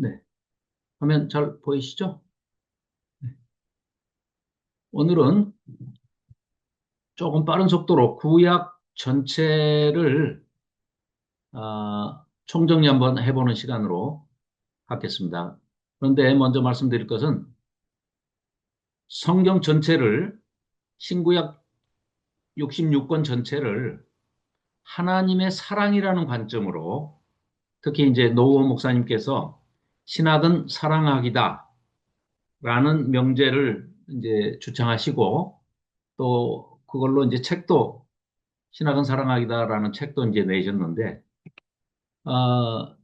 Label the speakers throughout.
Speaker 1: 네. 화면 잘 보이시죠? 네. 오늘은 조금 빠른 속도로 구약 전체를 총정리 한번 해보는 시간으로 갖겠습니다. 그런데 먼저 말씀드릴 것은 성경 전체를 신구약 66권 전체를 하나님의 사랑이라는 관점으로 특히 이제 노우원 목사님께서 신학은 사랑하기다라는 명제를 이제 주창하시고 또 그걸로 이제 책도 신학은 사랑하기다라는 책도 이제 내셨는데, 어,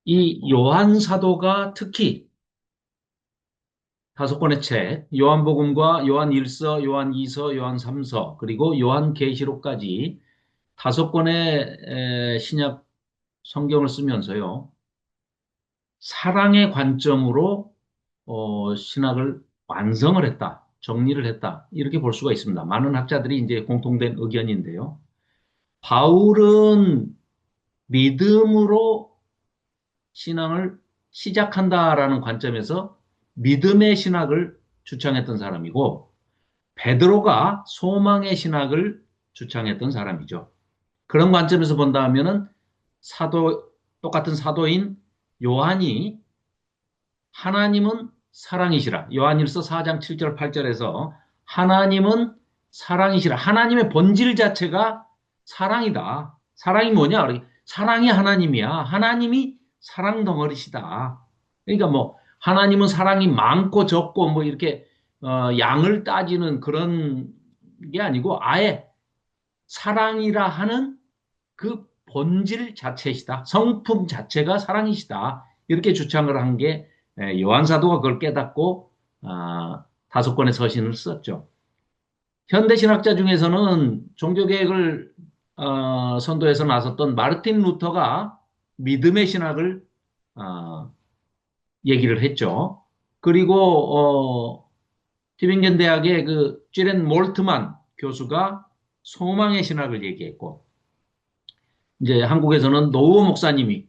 Speaker 1: 이 요한 사도가 특히 다섯 권의 책, 요한복음과 요한 1서, 요한 2서, 요한 3서, 그리고 요한 계시록까지 다섯 권의 신약 성경을 쓰면서요, 사랑의 관점으로 신학을 완성을 했다, 정리를 했다, 이렇게 볼 수가 있습니다. 많은 학자들이 이제 공통된 의견인데요. 바울은 믿음으로 신앙을 시작한다라는 관점에서 믿음의 신학을 주창했던 사람이고 베드로가 소망의 신학을 주창했던 사람이죠. 그런 관점에서 본다 하면은 똑같은 사도인 요한이 하나님은 사랑이시라. 요한일서 4장 7절 8절에서 하나님은 사랑이시라. 하나님의 본질 자체가 사랑이다. 사랑이 뭐냐? 사랑이 하나님이야. 하나님이 사랑 덩어리시다. 그러니까 뭐 하나님은 사랑이 많고 적고 뭐 이렇게 양을 따지는 그런 게 아니고 아예 사랑이라 하는 그 본질 자체이시다. 성품 자체가 사랑이시다. 이렇게 주창을 한 게 요한 사도가 그걸 깨닫고 다섯 권의 서신을 썼죠. 현대 신학자 중에서는 종교개혁을 선도해서 나섰던 마르틴 루터가 믿음의 신학을 어, 얘기를 했죠. 그리고 티빙겐 대학의 그 쥐렌 몰트만 교수가 소망의 신학을 얘기했고 이제 한국에서는 노후 목사님이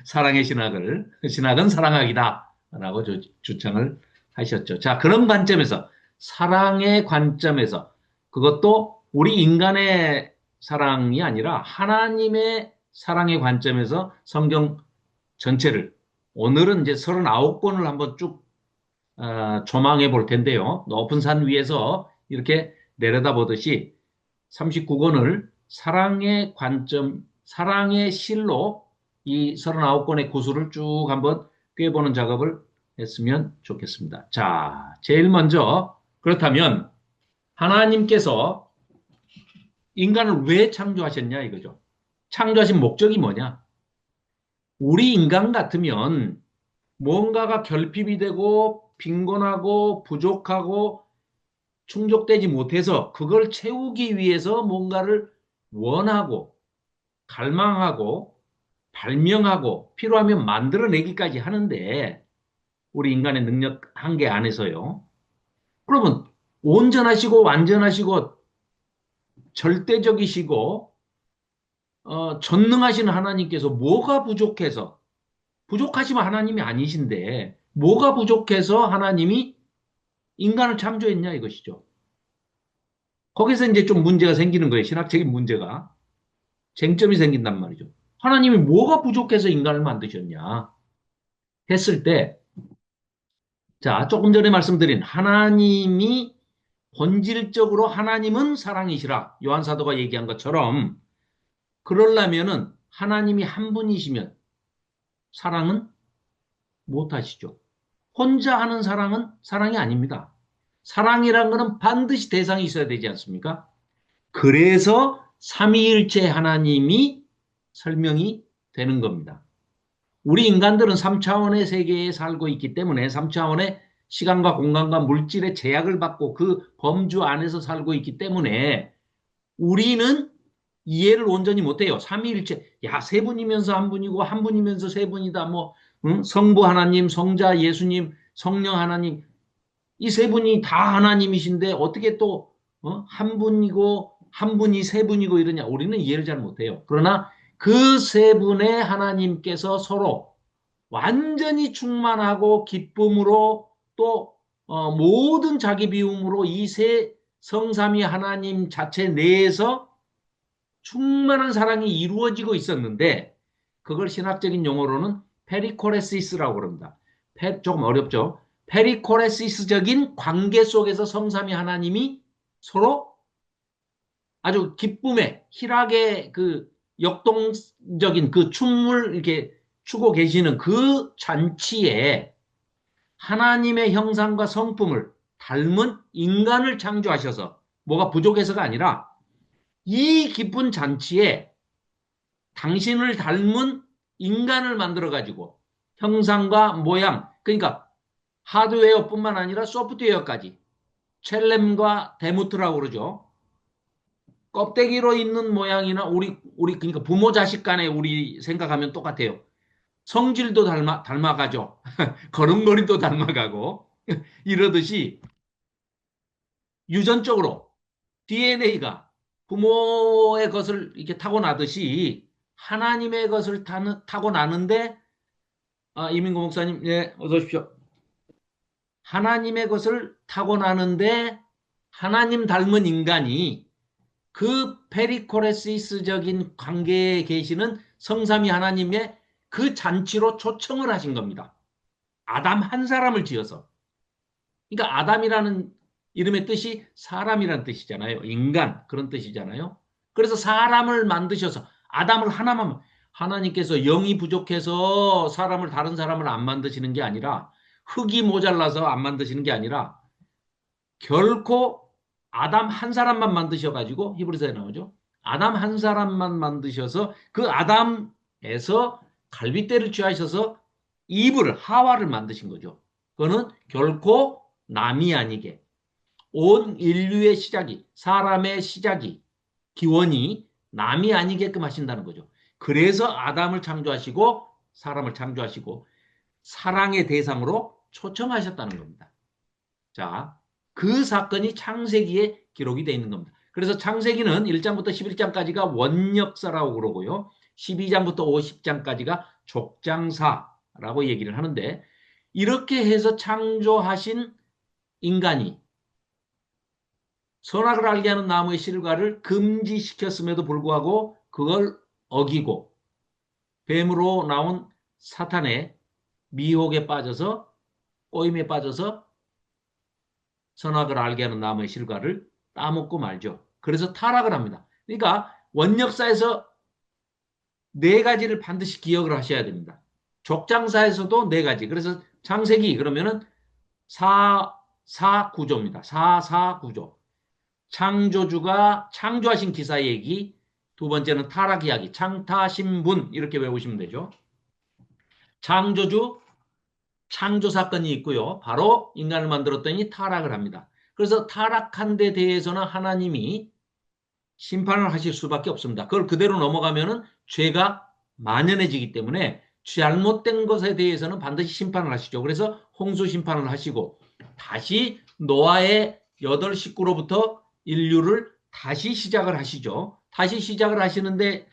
Speaker 1: 사랑의 신학은 사랑하기다라고 주장을 하셨죠. 자, 그런 관점에서, 사랑의 관점에서, 그것도 우리 인간의 사랑이 아니라 하나님의 사랑의 관점에서 성경 전체를, 오늘은 이제 39권을 한번 쭉 조망해 볼 텐데요. 높은 산 위에서 이렇게 내려다 보듯이 39권을 사랑의 관점, 사랑의 실로 이 39권의 구술을 쭉 한번 꿰보는 작업을 했으면 좋겠습니다. 자, 제일 먼저 그렇다면 하나님께서 인간을 왜 창조하셨냐 이거죠. 창조하신 목적이 뭐냐? 우리 인간 같으면 뭔가가 결핍이 되고 빈곤하고 부족하고 충족되지 못해서 그걸 채우기 위해서 뭔가를 원하고 갈망하고 발명하고 필요하면 만들어내기까지 하는데 우리 인간의 능력 한계 안에서요. 그러면 온전하시고 완전하시고 절대적이시고 전능하신 하나님께서 뭐가 부족해서 부족하시면 하나님이 아니신데 뭐가 부족해서 하나님이 인간을 창조했냐 이것이죠. 거기서 이제 좀 문제가 생기는 거예요. 신학적인 문제가. 쟁점이 생긴단 말이죠. 하나님이 뭐가 부족해서 인간을 만드셨냐 했을 때, 자, 조금 전에 말씀드린 하나님이 본질적으로 하나님은 사랑이시라. 요한 사도가 얘기한 것처럼 그러려면은 하나님이 한 분이시면 사랑은 못 하시죠. 혼자 하는 사랑은 사랑이 아닙니다. 사랑이란 거는 반드시 대상이 있어야 되지 않습니까? 그래서 삼위일체 하나님이 설명이 되는 겁니다. 우리 인간들은 3차원의 세계에 살고 있기 때문에 3차원의 시간과 공간과 물질의 제약을 받고 그 범주 안에서 살고 있기 때문에 우리는 이해를 온전히 못해요. 삼위일체, 야, 세 분이면서 한 분이고 한 분이면서 세 분이다. 뭐 응? 성부 하나님, 성자 예수님, 성령 하나님 이 세 분이 다 하나님이신데 어떻게 또 한 분이고 한 분이 세 분이고 이러냐. 우리는 이해를 잘 못해요. 그러나 그 세 분의 하나님께서 서로 완전히 충만하고 기쁨으로 또 모든 자기 비움으로 이 세 성삼위 하나님 자체 내에서 충만한 사랑이 이루어지고 있었는데 그걸 신학적인 용어로는 페리코레시스라고 그럽니다. 조금 어렵죠. 페리코레시스적인 관계 속에서 성삼위 하나님이 서로 아주 기쁨의 희락의 그 역동적인 그 춤을 이렇게 추고 계시는 그 잔치에 하나님의 형상과 성품을 닮은 인간을 창조하셔서 뭐가 부족해서가 아니라 이 기쁜 잔치에 당신을 닮은 인간을 만들어 가지고 형상과 모양 그러니까 하드웨어뿐만 아니라 소프트웨어까지 첼렘과 데무트라고 그러죠. 껍데기로 있는 모양이나 우리 그러니까 부모 자식 간에 우리 생각하면 똑같아요. 성질도 닮아가죠. 걸음걸이도 닮아가고 이러듯이 유전적으로 DNA가 부모의 것을 이렇게 타고나듯이 하나님의 것을 타고나는데 이민구 목사님 네 어서 오십시오. 하나님의 것을 타고나는데 하나님 닮은 인간이 그 페리코레시스적인 관계에 계시는 성삼위 하나님의 그 잔치로 초청을 하신 겁니다. 아담 한 사람을 지어서. 그러니까 아담이라는 이름의 뜻이 사람이라는 뜻이잖아요. 인간 그런 뜻이잖아요. 그래서 사람을 만드셔서 아담을 하나만 하나님께서 영이 부족해서 사람을 다른 사람을 안 만드시는 게 아니라 흙이 모자라서 안 만드시는 게 아니라 결코 아담 한 사람만 만드셔가지고 히브리서에 나오죠. 아담 한 사람만 만드셔서 그 아담에서 갈빗대를 취하셔서 이브를 하와를 만드신 거죠. 그거는 결코 남이 아니게 온 인류의 시작이 사람의 시작이 기원이 남이 아니게끔 하신다는 거죠. 그래서 아담을 창조하시고 사람을 창조하시고 사랑의 대상으로 초청하셨다는 겁니다. 자, 그 사건이 창세기에 기록이 되어 있는 겁니다. 그래서 창세기는 1장부터 11장까지가 원역사라고 그러고요. 12장부터 50장까지가 족장사라고 얘기를 하는데 이렇게 해서 창조하신 인간이 선악을 알게 하는 나무의 실과를 금지시켰음에도 불구하고 그걸 어기고 뱀으로 나온 사탄의 미혹에 빠져서 꼬임에 빠져서 선악을 알게 하는 나무의 실과를 따먹고 말죠. 그래서 타락을 합니다. 그러니까 원역사에서 네 가지를 반드시 기억을 하셔야 됩니다. 족장사에서도 네 가지. 그래서 창세기 그러면은 사구조입니다. 사구조. 창조주가 창조하신 기사 얘기, 두 번째는 타락 이야기, 창타신분 이렇게 외우시면 되죠. 창조주, 창조 사건이 있고요. 바로 인간을 만들었더니 타락을 합니다. 그래서 타락한 데 대해서는 하나님이 심판을 하실 수밖에 없습니다. 그걸 그대로 넘어가면은 죄가 만연해지기 때문에 잘못된 것에 대해서는 반드시 심판을 하시죠. 그래서 홍수 심판을 하시고 다시 노아의 8식구로부터 인류를 다시 시작을 하시죠. 다시 시작을 하시는데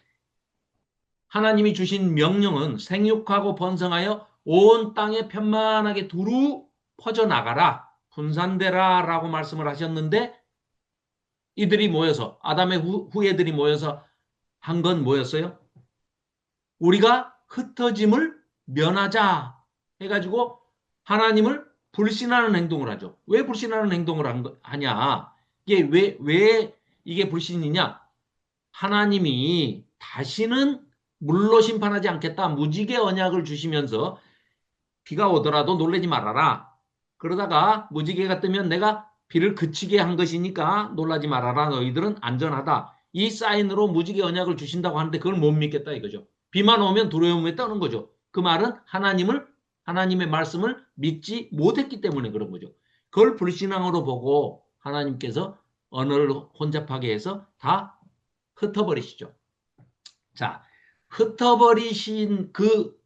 Speaker 1: 하나님이 주신 명령은 생육하고 번성하여 온 땅에 편만하게 두루 퍼져나가라. 분산되라 라고 말씀을 하셨는데 이들이 모여서 아담의 후예들이 모여서 한 건 뭐였어요? 우리가 흩어짐을 면하자 해가지고 하나님을 불신하는 행동을 하죠. 왜 불신하는 행동을 하냐? 이게 왜 이게 불신이냐? 하나님이 다시는 물로 심판하지 않겠다. 무지개 언약을 주시면서 비가 오더라도 놀라지 말아라. 그러다가 무지개가 뜨면 내가 비를 그치게 한 것이니까 놀라지 말아라. 너희들은 안전하다. 이 사인으로 무지개 언약을 주신다고 하는데 그걸 못 믿겠다 이거죠. 비만 오면 두려움에 떠는 거죠. 그 말은 하나님의 말씀을 믿지 못했기 때문에 그런 거죠. 그걸 불신앙으로 보고 하나님께서 언어를 혼잡하게 해서 다 흩어버리시죠. 자, 흩어버리신 그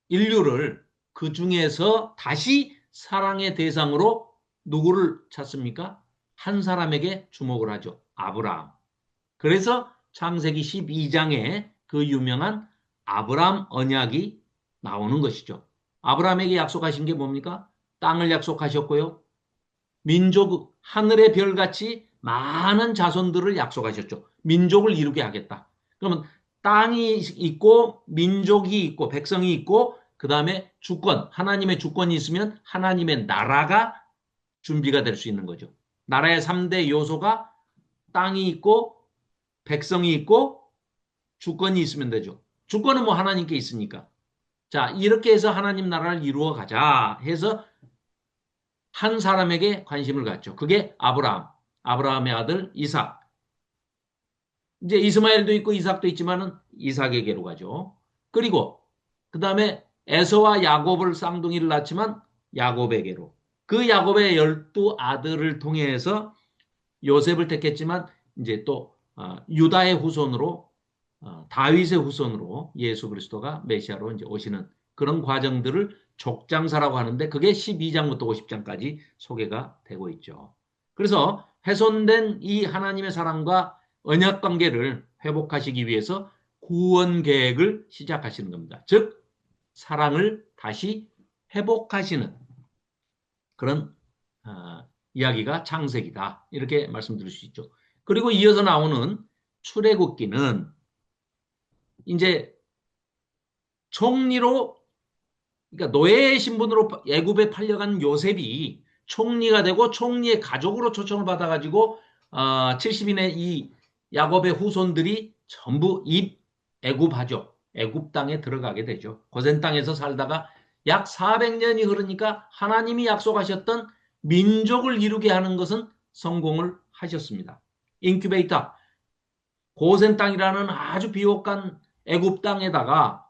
Speaker 1: 인류를 그 중에서 다시 사랑의 대상으로 누구를 찾습니까? 한 사람에게 주목을 하죠. 아브라함. 그래서 창세기 12장에 그 유명한 아브라함 언약이 나오는 것이죠. 아브라함에게 약속하신 게 뭡니까? 땅을 약속하셨고요. 민족, 하늘의 별같이 많은 자손들을 약속하셨죠. 민족을 이루게 하겠다. 그러면 땅이 있고, 민족이 있고, 백성이 있고, 그 다음에 주권, 하나님의 주권이 있으면 하나님의 나라가 준비가 될 수 있는 거죠. 나라의 3대 요소가 땅이 있고, 백성이 있고, 주권이 있으면 되죠. 주권은 뭐 하나님께 있으니까. 자, 이렇게 해서 하나님 나라를 이루어 가자 해서 한 사람에게 관심을 갖죠. 그게 아브라함, 아브라함의 아들 이삭. 이제 이스마엘도 있고 이삭도 있지만은 이삭에게로 가죠. 그리고 그 다음에 에서와 야곱을 쌍둥이를 낳지만 야곱에게로. 그 야곱의 12아들을 통해서 요셉을 택했지만 이제 또 유다의 후손으로 다윗의 후손으로 예수 그리스도가 메시아로 이제 오시는 그런 과정들을 족장사라고 하는데 그게 12장부터 50장까지 소개가 되고 있죠. 그래서 훼손된 이 하나님의 사랑과 언약 관계를 회복하시기 위해서 구원 계획을 시작하시는 겁니다. 즉 사랑을 다시 회복하시는 그런 이야기가 창세기다. 이렇게 말씀드릴 수 있죠. 그리고 이어서 나오는 출애굽기는 이제 총리로 그러니까 노예 신분으로 애굽에 팔려간 요셉이 총리가 되고 총리의 가족으로 초청을 받아가지고 70인의 이 야곱의 후손들이 전부 애굽하죠. 애굽 땅에 들어가게 되죠. 고센 땅에서 살다가 약 400년이 흐르니까 하나님이 약속하셨던 민족을 이루게 하는 것은 성공을 하셨습니다. 인큐베이터 고센 땅이라는 아주 비옥한 애굽 땅에다가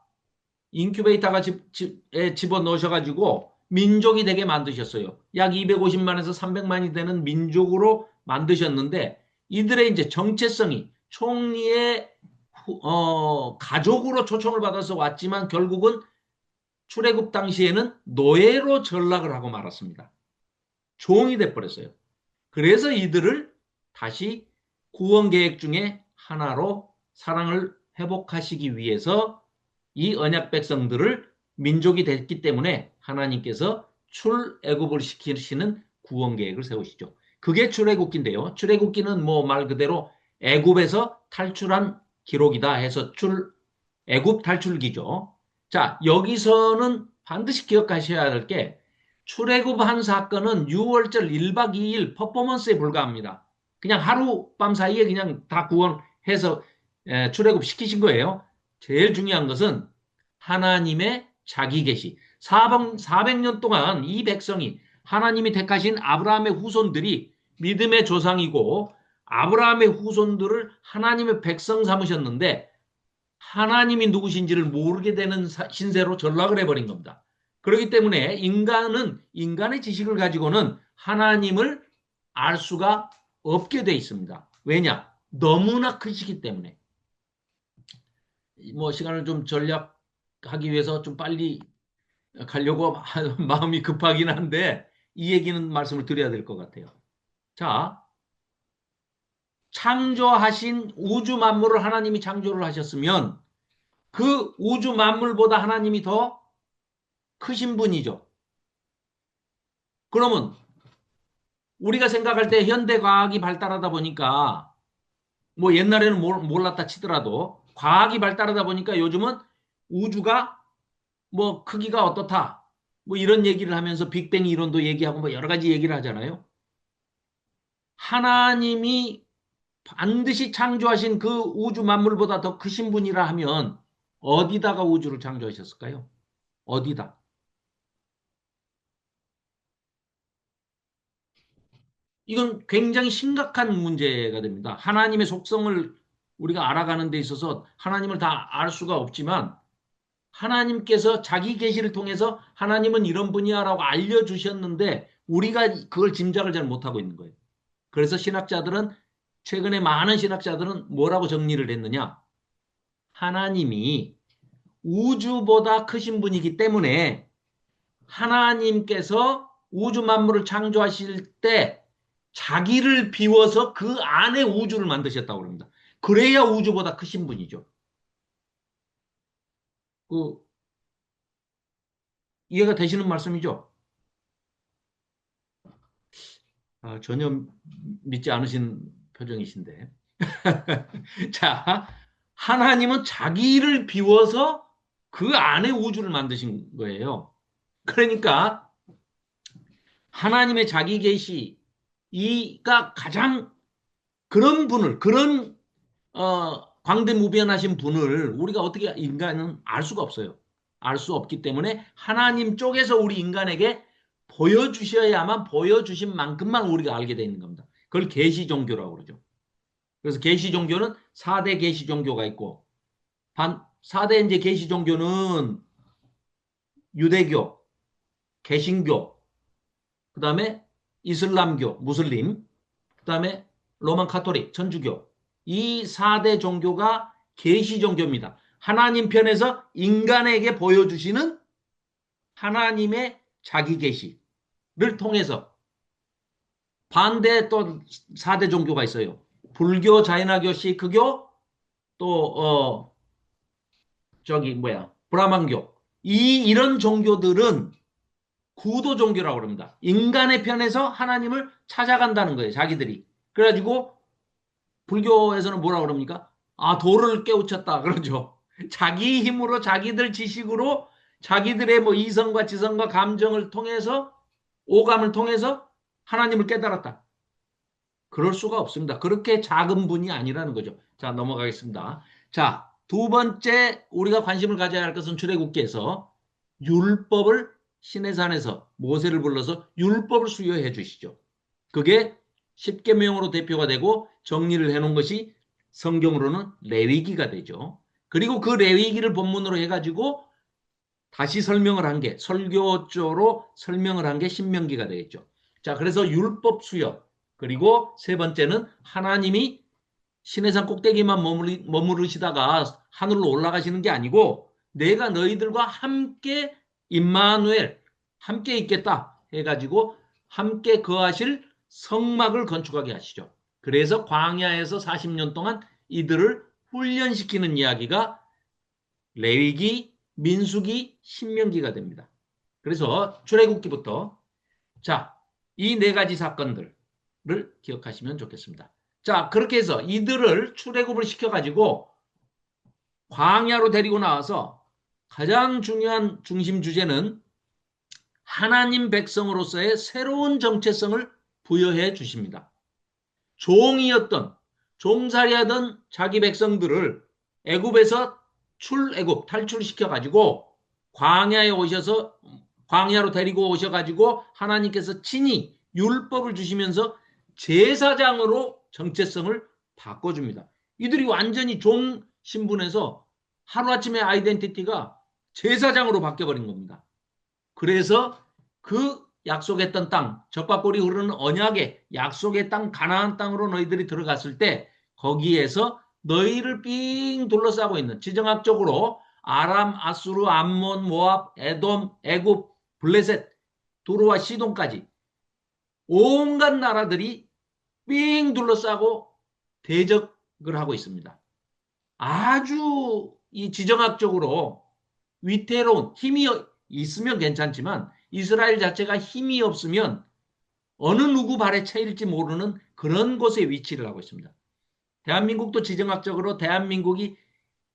Speaker 1: 인큐베이터가 집어 넣으셔가지고 민족이 되게 만드셨어요. 약 250만에서 300만이 되는 민족으로 만드셨는데 이들의 이제 정체성이 총리의 가족으로 초청을 받아서 왔지만 결국은 출애굽 당시에는 노예로 전락을 하고 말았습니다. 종이 돼버렸어요. 그래서 이들을 다시 구원 계획 중에 하나로 사랑을 회복하시기 위해서 이 언약 백성들을 민족이 됐기 때문에 하나님께서 출애굽을 시키시는 구원 계획을 세우시죠. 그게 출애굽기인데요. 출애굽기는 뭐 말 그대로 애굽에서 탈출한 기록이다 해서 애굽 탈출기죠. 자, 여기서는 반드시 기억하셔야 할 게 출애굽한 사건은 6월절 1박 2일 퍼포먼스에 불과합니다. 그냥 하룻밤 사이에 그냥 다 구원해서 출애굽 시키신 거예요. 제일 중요한 것은 하나님의 자기 계시. 400년 동안 이 백성이 하나님이 택하신 아브라함의 후손들이 믿음의 조상이고 아브라함의 후손들을 하나님의 백성 삼으셨는데 하나님이 누구신지를 모르게 되는 신세로 전락을 해버린 겁니다. 그렇기 때문에 인간은 인간의 지식을 가지고는 하나님을 알 수가 없게 돼 있습니다. 왜냐? 너무나 크시기 때문에. 뭐 시간을 좀 전략하기 위해서 좀 빨리 가려고 마음이 급하긴 한데 이 얘기는 말씀을 드려야 될 것 같아요. 자, 창조하신 우주 만물을 하나님이 창조를 하셨으면 그 우주 만물보다 하나님이 더 크신 분이죠. 그러면 우리가 생각할 때 현대 과학이 발달하다 보니까 뭐 옛날에는 몰랐다 치더라도 과학이 발달하다 보니까 요즘은 우주가 뭐 크기가 어떻다 뭐 이런 얘기를 하면서 빅뱅 이론도 얘기하고 뭐 여러 가지 얘기를 하잖아요. 하나님이 반드시 창조하신 그 우주 만물보다 더 크신 분이라 하면 어디다가 우주를 창조하셨을까요? 어디다? 이건 굉장히 심각한 문제가 됩니다. 하나님의 속성을 우리가 알아가는 데 있어서 하나님을 다 알 수가 없지만 하나님께서 자기 계시를 통해서 하나님은 이런 분이야라고 알려주셨는데 우리가 그걸 짐작을 잘 못하고 있는 거예요. 그래서 신학자들은 최근에 많은 신학자들은 뭐라고 정리를 했느냐? 하나님이 우주보다 크신 분이기 때문에 하나님께서 우주 만물을 창조하실 때 자기를 비워서 그 안에 우주를 만드셨다고 합니다. 그래야 우주보다 크신 분이죠. 그 이해가 되시는 말씀이죠? 전혀 믿지 않으신 표정이신데. 자, 하나님은 자기를 비워서 그 안에 우주를 만드신 거예요. 그러니까 하나님의 자기 계시가 가장 그런 분을, 그런 광대무변하신 분을 우리가 어떻게 인간은 알 수가 없어요. 알 수 없기 때문에 하나님 쪽에서 우리 인간에게 보여주셔야만 보여주신 만큼만 우리가 알게 되는 겁니다. 그걸 계시 종교라고 그러죠. 그래서 계시 종교는 4대 계시 종교가 있고 4대 이제 계시 종교는 유대교, 개신교, 그다음에 이슬람교, 무슬림, 그다음에 로만 카톨릭, 천주교. 이 4대 종교가 계시 종교입니다. 하나님 편에서 인간에게 보여주시는 하나님의 자기 계시를 통해서 반대 또 4대 종교가 있어요. 불교, 자이나교, 시크교, 또 저기 뭐야 브라만교. 이런 종교들은 구도 종교라고 그럽니다. 인간의 편에서 하나님을 찾아간다는 거예요. 자기들이. 그래가지고 불교에서는 뭐라고 그럽니까? 도를 깨우쳤다 그러죠. 자기 힘으로 자기들 지식으로 자기들의 뭐 이성과 지성과 감정을 통해서 오감을 통해서 하나님을 깨달았다. 그럴 수가 없습니다. 그렇게 작은 분이 아니라는 거죠. 자, 넘어가겠습니다. 자, 두 번째 우리가 관심을 가져야 할 것은 출애굽기에서 율법을 시내산에서 모세를 불러서 율법을 수여해 주시죠. 그게 십계명으로 대표가 되고 정리를 해놓은 것이 성경으로는 레위기가 되죠. 그리고 그 레위기를 본문으로 해가지고 다시 설명을 한 게 설교조로 설명을 한 게 신명기가 되겠죠. 자, 그래서 율법 수여 그리고 세 번째는 하나님이 시내산 꼭대기만 머무르시다가 하늘로 올라가시는 게 아니고 내가 너희들과 함께 임마누엘 함께 있겠다 해가지고 함께 거하실 성막을 건축하게 하시죠. 그래서 광야에서 40년 동안 이들을 훈련시키는 이야기가 레위기, 민수기, 신명기가 됩니다. 그래서 출애굽기부터 자, 이 네 가지 사건들을 기억하시면 좋겠습니다. 자, 그렇게 해서 이들을 출애굽을 시켜가지고 광야로 데리고 나와서 가장 중요한 중심 주제는 하나님 백성으로서의 새로운 정체성을 부여해 주십니다. 종이었던 종살이하던 자기 백성들을 애굽에서 출애굽 탈출시켜 가지고 광야에 오셔서 광야로 데리고 오셔 가지고 하나님께서 친히 율법을 주시면서 제사장으로 정체성을 바꿔줍니다. 이들이 완전히 종 신분에서 하루아침에 아이덴티티가 제사장으로 바뀌어버린 겁니다. 그래서 그 약속했던 땅, 젖과 꿀이 흐르는 언약의 약속의 땅, 가나안 땅으로 너희들이 들어갔을 때 거기에서 너희를 삥 둘러싸고 있는 지정학적으로 아람, 아수르, 암몬, 모압, 에돔, 애굽, 블레셋, 두로와 시돈까지 온갖 나라들이 삥 둘러싸고 대적을 하고 있습니다. 아주 이 지정학적으로 위태로운 힘이 있으면 괜찮지만 이스라엘 자체가 힘이 없으면 어느 누구 발에 차일지 모르는 그런 곳에 위치를 하고 있습니다. 대한민국도 지정학적으로 대한민국이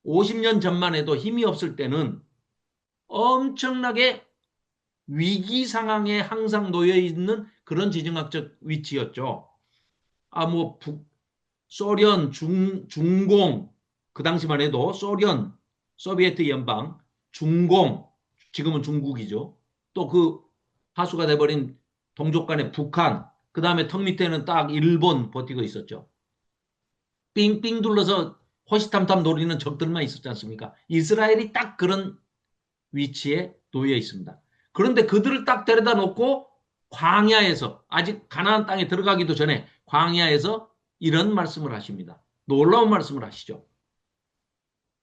Speaker 1: 50년 전만 해도 힘이 없을 때는 엄청나게 위기 상황에 항상 놓여 있는 그런 지정학적 위치였죠. 뭐 소련, 중공 그 당시만 해도 소련, 소비에트 연방, 중공 지금은 중국이죠. 또 그 하수가 돼버린 동족간의 북한, 그 다음에 턱 밑에는 딱 일본 버티고 있었죠. 삥삥 둘러서 호시탐탐 노리는 적들만 있었지 않습니까? 이스라엘이 딱 그런 위치에 놓여 있습니다. 그런데 그들을 딱 데려다 놓고 광야에서 아직 가나안 땅에 들어가기도 전에 광야에서 이런 말씀을 하십니다. 놀라운 말씀을 하시죠.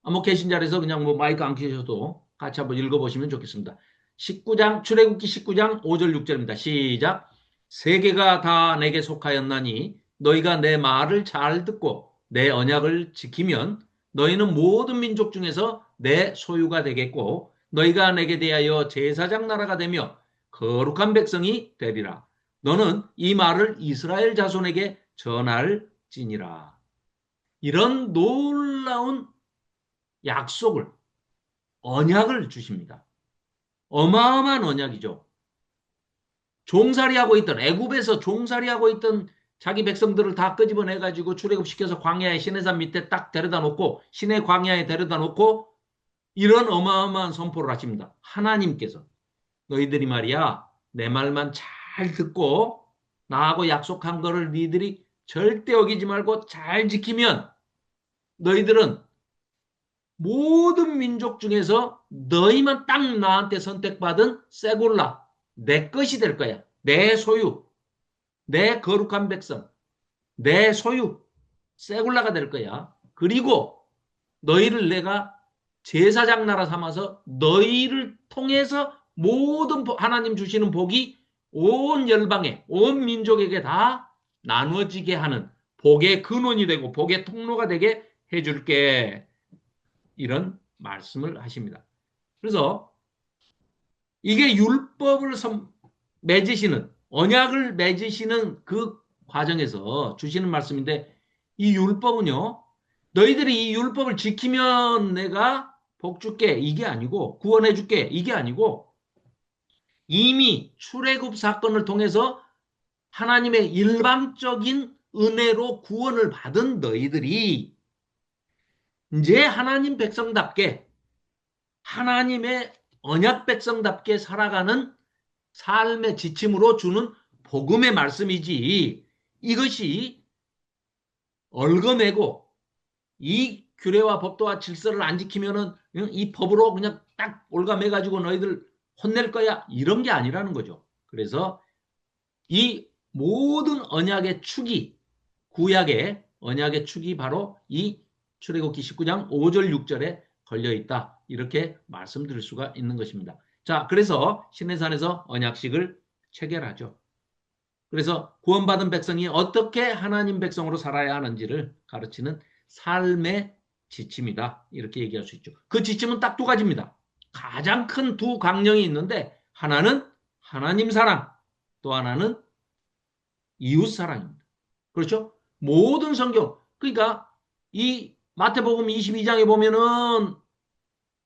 Speaker 1: 뭐 계신 자리에서 그냥 뭐 마이크 안 켜셔도 같이 한번 읽어보시면 좋겠습니다. 19장 출애굽기 19장 5절 6절입니다. 시작. 세계가 다 내게 속하였나니 너희가 내 말을 잘 듣고 내 언약을 지키면 너희는 모든 민족 중에서 내 소유가 되겠고 너희가 내게 대하여 제사장 나라가 되며 거룩한 백성이 되리라. 너는 이 말을 이스라엘 자손에게 전할지니라. 이런 놀라운 약속을, 언약을 주십니다. 어마어마한 언약이죠. 종살이하고 있던, 애굽에서 종살이하고 있던 자기 백성들을 다 끄집어내가지고 출애굽시켜서 광야의 시내산 밑에 딱 데려다 놓고, 시내 광야에 데려다 놓고 이런 어마어마한 선포를 하십니다. 하나님께서 너희들이 말이야, 내 말만 잘 듣고 나하고 약속한 거를 너희들이 절대 어기지 말고 잘 지키면 너희들은 모든 민족 중에서 너희만 딱 나한테 선택받은 세골라, 내 것이 될 거야. 내 소유, 내 거룩한 백성, 내 소유, 세골라가 될 거야. 그리고 너희를 내가 제사장 나라 삼아서 너희를 통해서 모든 하나님 주시는 복이 온 열방에, 온 민족에게 다 나누어지게 하는 복의 근원이 되고 복의 통로가 되게 해줄게. 이런 말씀을 하십니다. 그래서 이게 율법을 맺으시는, 언약을 맺으시는 그 과정에서 주시는 말씀인데, 이 율법은요, 너희들이 이 율법을 지키면 내가 복 줄게 이게 아니고, 구원해 줄게 이게 아니고, 이미 출애굽 사건을 통해서 하나님의 일방적인 은혜로 구원을 받은 너희들이 이제 하나님 백성답게, 하나님의 언약 백성답게 살아가는 삶의 지침으로 주는 복음의 말씀이지, 이것이 얽어매고 이 규례와 법도와 질서를 안 지키면은 이 법으로 그냥 딱 올가매가지고 너희들 혼낼 거야, 이런 게 아니라는 거죠. 그래서 이 모든 언약의 축이, 구약의 언약의 축이 바로 이 출애굽기 19장 5절 6절에 걸려있다, 이렇게 말씀드릴 수가 있는 것입니다. 자, 그래서 시내산에서 언약식을 체결하죠. 그래서 구원받은 백성이 어떻게 하나님 백성으로 살아야 하는지를 가르치는 삶의 지침이다, 이렇게 얘기할 수 있죠. 그 지침은 딱 두 가지입니다. 가장 큰 두 강령이 있는데, 하나는 하나님 사랑, 또 하나는 이웃 사랑입니다. 그렇죠? 모든 성경, 그러니까 이 마태복음 22장에 보면은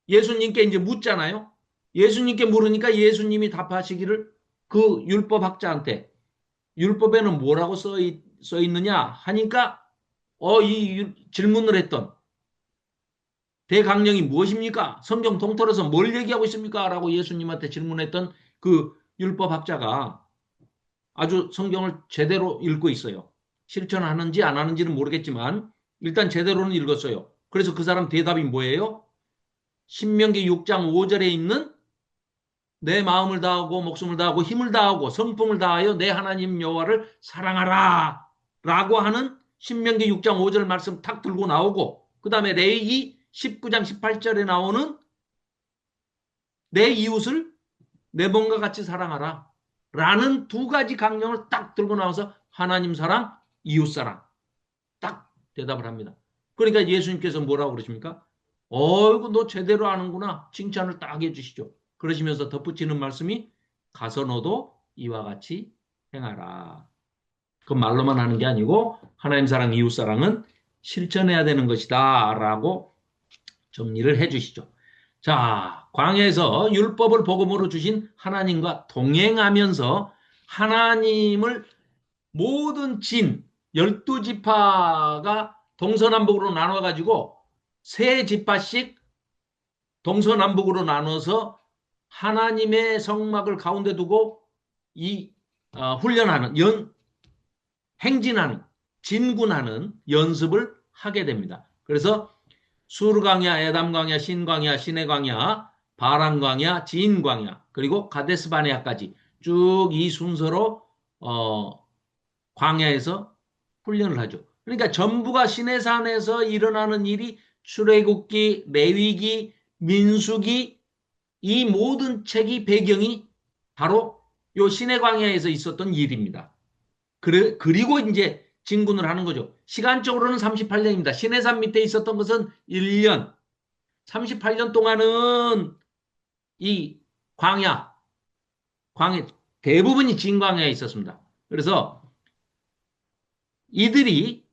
Speaker 1: 예수님께 이제 묻잖아요. 예수님께 물으니까 예수님이 답하시기를, 그 율법학자한테 율법에는 뭐라고 써 있느냐 하니까 이 질문을 했던 대강령이 무엇입니까? 성경 통틀어서 뭘 얘기하고 있습니까? 라고 예수님한테 질문했던 그 율법학자가 아주 성경을 제대로 읽고 있어요. 실천하는지 안 하는지는 모르겠지만 일단 제대로는 읽었어요. 그래서 그 사람 대답이 뭐예요? 신명기 6장 5절에 있는 내 마음을 다하고 목숨을 다하고 힘을 다하고 성품을 다하여 내 하나님 여호와를 사랑하라 라고 하는 신명기 6장 5절 말씀 탁 들고 나오고, 그 다음에 레위기 19장 18절에 나오는 내 이웃을 내 몸과 같이 사랑하라 라는 두 가지 강령을 딱 들고 나와서 하나님 사랑, 이웃 사랑 딱 대답을 합니다. 그러니까 예수님께서 뭐라고 그러십니까? 어이구, 너 제대로 아는구나, 칭찬을 딱 해주시죠. 그러시면서 덧붙이는 말씀이, 가서 너도 이와 같이 행하라. 그 말로만 하는 게 아니고 하나님 사랑, 이웃 사랑은 실천해야 되는 것이다 라고 정리를 해주시죠. 자, 광야에서 율법을 복음으로 주신 하나님과 동행하면서 하나님을 모든 12지파가 동서남북으로 나눠가지고 세 지파씩 동서남북으로 나눠서 하나님의 성막을 가운데 두고 훈련하는, 행진하는, 진군하는 연습을 하게 됩니다. 그래서 수르광야, 에담광야, 신광야, 시내광야, 바람광야, 진광야, 그리고 가데스바네아까지 쭉 이 순서로 광야에서 훈련을 하죠. 그러니까 전부가 시내산에서 일어나는 일이 출애굽기, 레위기, 민수기, 이 모든 책이 배경이 바로 요 시내광야에서 있었던 일입니다. 그리고 이제 진군을 하는 거죠. 시간적으로는 38년입니다. 시내산 밑에 있었던 것은 1년. 38년 동안은 이 광야 대부분이 진광야에 있었습니다. 그래서 이들이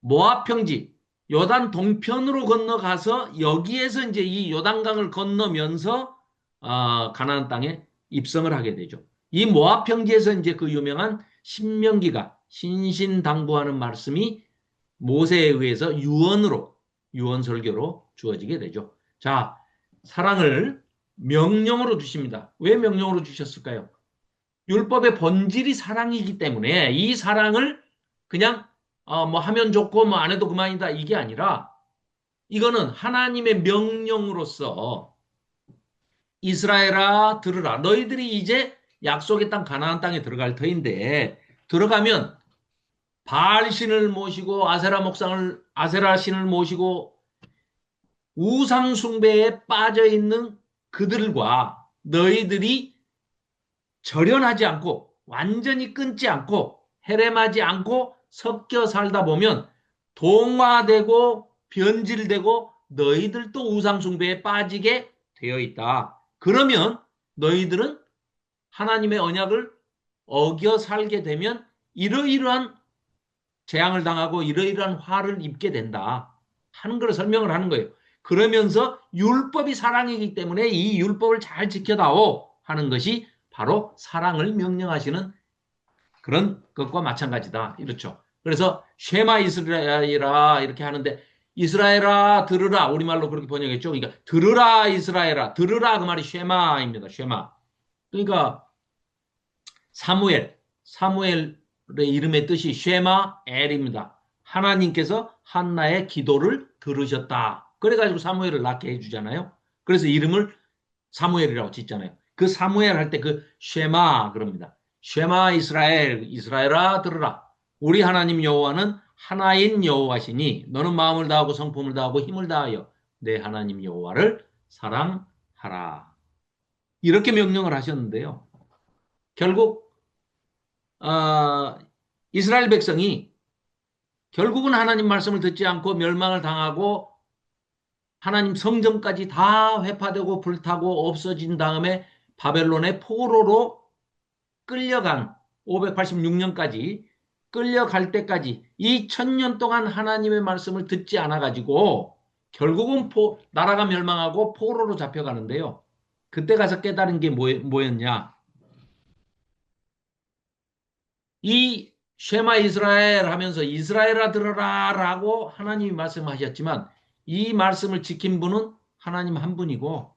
Speaker 1: 모압 평지 요단 동편으로 건너가서 여기에서 이제 이 요단강을 건너면서 가나안 땅에 입성을 하게 되죠. 이 모압 평지에서 이제 그 유명한 신명기가 신신당부하는 말씀이 모세에 의해서 유언 설교로 주어지게 되죠. 자, 사랑을 명령으로 주십니다. 왜 명령으로 주셨을까요? 율법의 본질이 사랑이기 때문에 이 사랑을 그냥 뭐 하면 좋고 뭐 안 해도 그만이다 이게 아니라 이거는 하나님의 명령으로서 이스라엘아 들으라. 너희들이 이제 약속의 땅 가나안 땅에 들어갈 터인데 들어가면 바알 신을 모시고 아세라 신을 모시고 우상 숭배에 빠져 있는 그들과 너희들이 절연하지 않고 완전히 끊지 않고 해렘하지 않고 섞여 살다 보면 동화되고 변질되고 너희들도 우상숭배에 빠지게 되어 있다. 그러면 너희들은 하나님의 언약을 어겨 살게 되면 이러이러한 재앙을 당하고 이러이러한 화를 입게 된다 하는 걸 설명을 하는 거예요. 그러면서 율법이 사랑이기 때문에 이 율법을 잘 지켜다오 하는 것이 바로 사랑을 명령하시는 그런 것과 마찬가지다. 이렇죠. 그래서 쉐마 이스라엘아 이렇게 하는데 이스라엘아 들으라 우리말로 그렇게 번역했죠. 그러니까 들으라 이스라엘아 들으라 그 말이 쉐마입니다. 쉐마. 그러니까 사무엘의 이름의 뜻이 쉐마 엘입니다. 하나님께서 한나의 기도를 들으셨다. 그래가지고 사무엘을 낳게 해주잖아요. 그래서 이름을 사무엘이라고 짓잖아요. 그 사무엘 할 때 그 쉐마 그럽니다. 쉐마 이스라엘, 이스라엘아 들으라. 우리 하나님 여호와는 하나인 여호와시니 너는 마음을 다하고 성품을 다하고 힘을 다하여 내 하나님 여호와를 사랑하라. 이렇게 명령을 하셨는데요. 결국 이스라엘 백성이 결국은 하나님 말씀을 듣지 않고 멸망을 당하고 하나님 성전까지 다 회파되고 불타고 없어진 다음에 바벨론의 포로로 끌려간 586년까지 끌려갈 때까지 이 1000년 동안 하나님의 말씀을 듣지 않아 가지고 결국은 나라가 멸망하고 포로로 잡혀가는데요. 그때 가서 깨달은 게 뭐였냐? 이 쉐마 이스라엘 하면서 이스라엘아 들어라 라고 하나님이 말씀하셨지만 이 말씀을 지킨 분은 하나님 한 분이고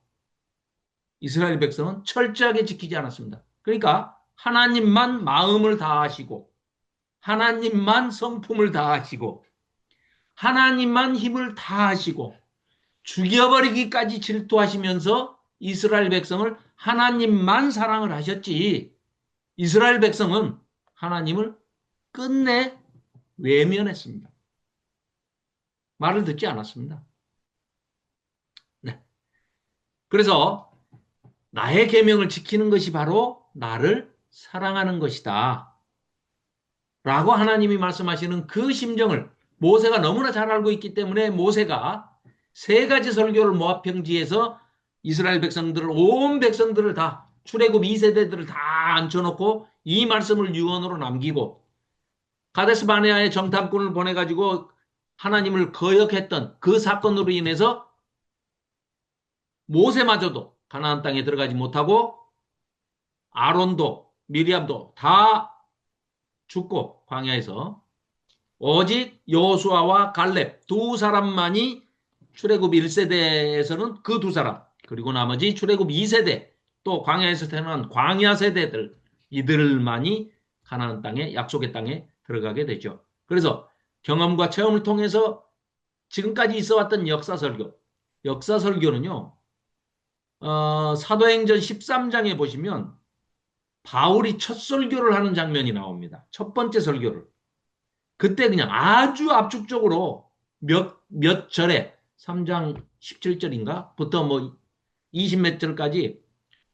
Speaker 1: 이스라엘 백성은 철저하게 지키지 않았습니다. 그러니까 하나님만 마음을 다하시고 하나님만 성품을 다하시고 하나님만 힘을 다하시고 죽여버리기까지 질투하시면서 이스라엘 백성을 하나님만 사랑을 하셨지 이스라엘 백성은 하나님을 끝내 외면했습니다. 말을 듣지 않았습니다. 네. 그래서 나의 계명을 지키는 것이 바로 나를 사랑하는 것이다. 라고 하나님이 말씀하시는 그 심정을 모세가 너무나 잘 알고 있기 때문에 모세가 세 가지 설교를 모압 평지에서 이스라엘 백성들을 온 백성들을 다 출애굽 2세대들을 다 앉혀놓고 이 말씀을 유언으로 남기고 가데스 바네아의 정탐꾼을 보내가지고 하나님을 거역했던 그 사건으로 인해서 모세마저도 가나안 땅에 들어가지 못하고 아론도 미리암도 다 죽고 광야에서 오직 여호수아와 갈렙 두 사람만이 출애굽 1세대에서는 그 두 사람 그리고 나머지 출애굽 2세대 또 광야에서 태어난 광야 세대들 이들만이 가나안 땅에 약속의 땅에 들어가게 되죠. 그래서 경험과 체험을 통해서 지금까지 있어왔던 역사설교는요. 사도행전 13장에 보시면 바울이 첫 설교를 하는 장면이 나옵니다. 첫 번째 설교를. 그때 그냥 아주 압축적으로 몇 절에 3장 17절인가? 부터 뭐 20 몇 절까지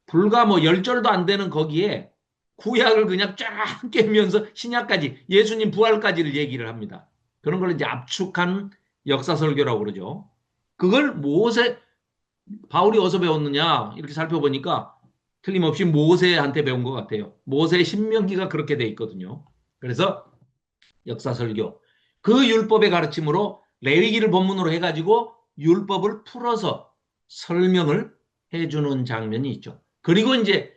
Speaker 1: 불과 뭐 10절도 안 되는 거기에 구약을 그냥 쫙 깨면서 신약까지 예수님 부활까지를 얘기를 합니다. 그런 걸 이제 압축한 역사 설교라고 그러죠. 그걸 바울이 어디서 배웠느냐 이렇게 살펴보니까 틀림없이 모세한테 배운 것 같아요. 모세의 신명기가 그렇게 돼 있거든요. 그래서 역사설교. 그 율법의 가르침으로 레위기를 본문으로 해가지고 율법을 풀어서 설명을 해주는 장면이 있죠. 그리고 이제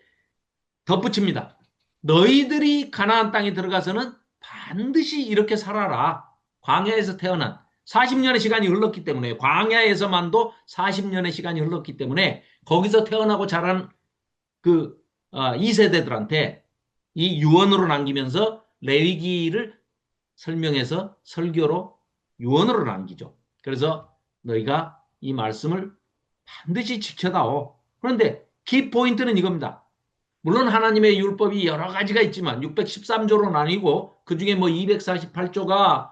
Speaker 1: 덧붙입니다. 너희들이 가나안 땅에 들어가서는 반드시 이렇게 살아라. 광야에서 태어난 40년의 시간이 흘렀기 때문에 광야에서만도 40년의 시간이 흘렀기 때문에 거기서 태어나고 자란 그 2세대들한테 이 유언으로 남기면서 레위기를 설명해서 설교로 유언으로 남기죠. 그래서 너희가 이 말씀을 반드시 지켜다오. 그런데 키포인트는 이겁니다. 물론 하나님의 율법이 여러 가지가 있지만 613조로 나뉘고 그중에 뭐 248조가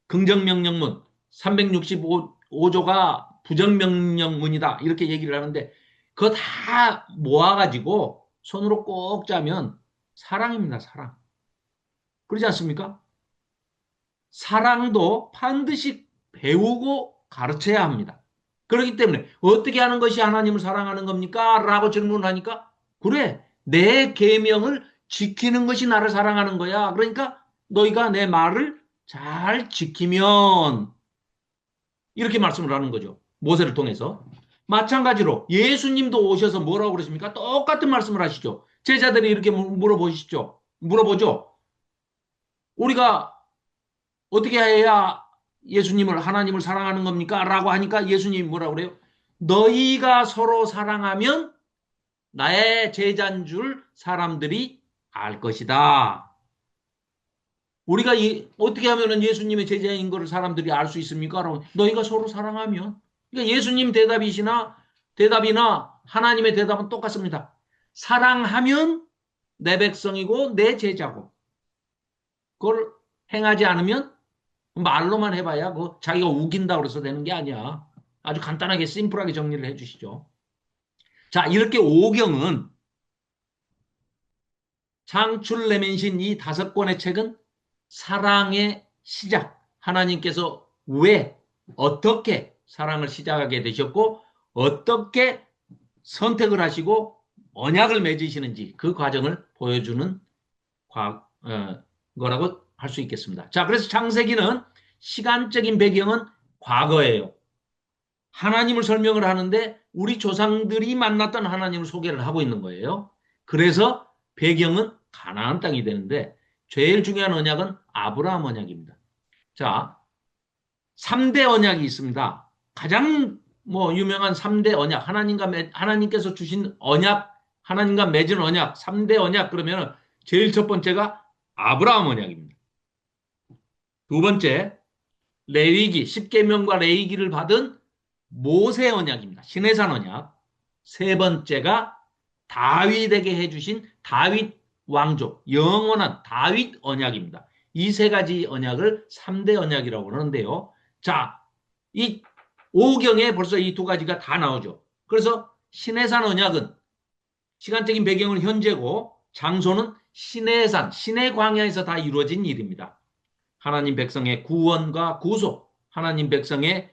Speaker 1: 긍정명령문, 365조가 부정명령문이다. 이렇게 얘기를 하는데 그거 다 모아가지고 손으로 꼭 짜면 사랑입니다. 사랑. 그러지 않습니까? 사랑도 반드시 배우고 가르쳐야 합니다. 그렇기 때문에 어떻게 하는 것이 하나님을 사랑하는 겁니까? 라고 질문을 하니까 그래 내 계명을 지키는 것이 나를 사랑하는 거야. 그러니까 너희가 내 말을 잘 지키면 이렇게 말씀을 하는 거죠. 모세를 통해서. 마찬가지로 예수님도 오셔서 뭐라고 그러십니까? 똑같은 말씀을 하시죠. 제자들이 이렇게 물어보시죠. 물어보죠. 우리가 어떻게 해야 예수님을 하나님을 사랑하는 겁니까? 라고 하니까 예수님이 뭐라고 그래요? 너희가 서로 사랑하면 나의 제자인 줄 사람들이 알 것이다. 우리가 어떻게 하면 예수님의 제자인 것을 사람들이 알 수 있습니까? 라고 너희가 서로 사랑하면. 그러니까 예수님 대답이나 하나님의 대답은 똑같습니다. 사랑하면 내 백성이고 내 제자고. 그걸 행하지 않으면 말로만 해봐야 그 자기가 우긴다 그래서 되는 게 아니야. 아주 간단하게 심플하게 정리를 해주시죠. 자, 이렇게 오경은 창출 내면신 이 5권의 책은 사랑의 시작, 하나님께서 왜 어떻게 사랑을 시작하게 되셨고 어떻게 선택을 하시고 언약을 맺으시는지 그 과정을 보여주는 거라고 할 수 있겠습니다. 자, 그래서 창세기는 시간적인 배경은 과거예요. 하나님을 설명을 하는데 우리 조상들이 만났던 하나님을 소개를 하고 있는 거예요. 그래서 배경은 가나안 땅이 되는데 제일 중요한 언약은 아브라함 언약입니다. 자, 3대 언약이 있습니다. 가장 뭐 유명한 3대 언약, 하나님께서 주신 언약, 하나님과 맺은 언약, 3대 언약 그러면 제일 첫 번째가 아브라함 언약입니다. 두 번째, 레위기, 10계명과 레위기를 받은 모세 언약입니다. 시내산 언약. 세 번째가 다윗에게 해주신 다윗 왕족, 영원한 다윗 언약입니다. 이 세 가지 언약을 3대 언약이라고 그러는데요. 자, 이 오경에 벌써 이 두 가지가 다 나오죠. 그래서 시내산 언약은 시간적인 배경은 현재고 장소는 시내산, 시내 광야에서 다 이루어진 일입니다. 하나님 백성의 구원과 구속, 하나님 백성의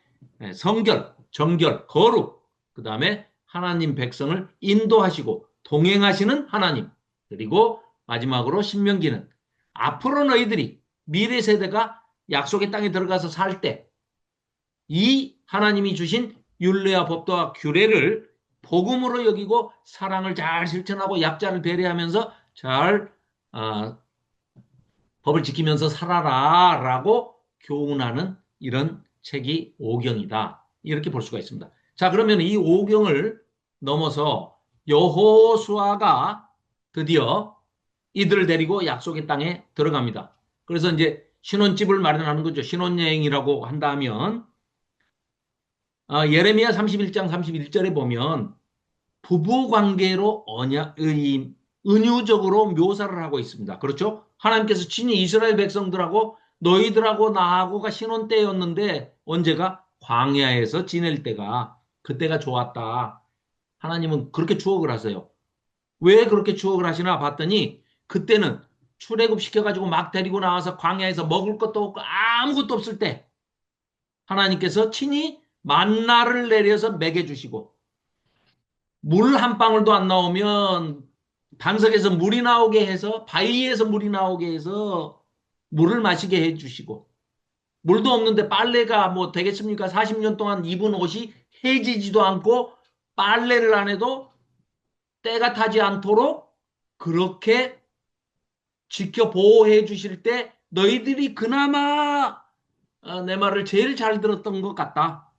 Speaker 1: 성결, 정결, 거룩, 그 다음에 하나님 백성을 인도하시고 동행하시는 하나님, 그리고 마지막으로 신명기는 앞으로 너희들이 미래 세대가 약속의 땅에 들어가서 살 때 이 하나님이 주신 율례와 법도와 규례를 복음으로 여기고 사랑을 잘 실천하고 약자를 배려하면서 잘 법을 지키면서 살아라라고 교훈하는 이런 책이 오경이다. 이렇게 볼 수가 있습니다. 자, 그러면 이 오경을 넘어서 여호수아가 드디어 이들을 데리고 약속의 땅에 들어갑니다. 그래서 이제 신혼집을 마련하는 거죠. 신혼여행이라고 한다면 예레미야 31장 31절에 보면 부부 관계로 은유적으로 묘사를 하고 있습니다. 그렇죠? 하나님께서 친히 이스라엘 백성들하고 너희들하고 나하고가 신혼 때였는데 언제가 광야에서 지낼 때가 그때가 좋았다. 하나님은 그렇게 추억을 하세요. 왜 그렇게 추억을 하시나 봤더니 그때는 출애굽 시켜가지고 막 데리고 나와서 광야에서 먹을 것도 없고 아무것도 없을 때 하나님께서 친히 만나를 내려서 먹여주시고 물 한 방울도 안 나오면 반석에서 물이 나오게 해서, 바위에서 물이 나오게 해서 물을 마시게 해주시고, 물도 없는데 빨래가 뭐 되겠습니까? 40년 동안 입은 옷이 해지지도 않고 빨래를 안 해도 때가 타지 않도록 그렇게 지켜 보호해 주실 때 너희들이 그나마 내 말을 제일 잘 들었던 것 같다.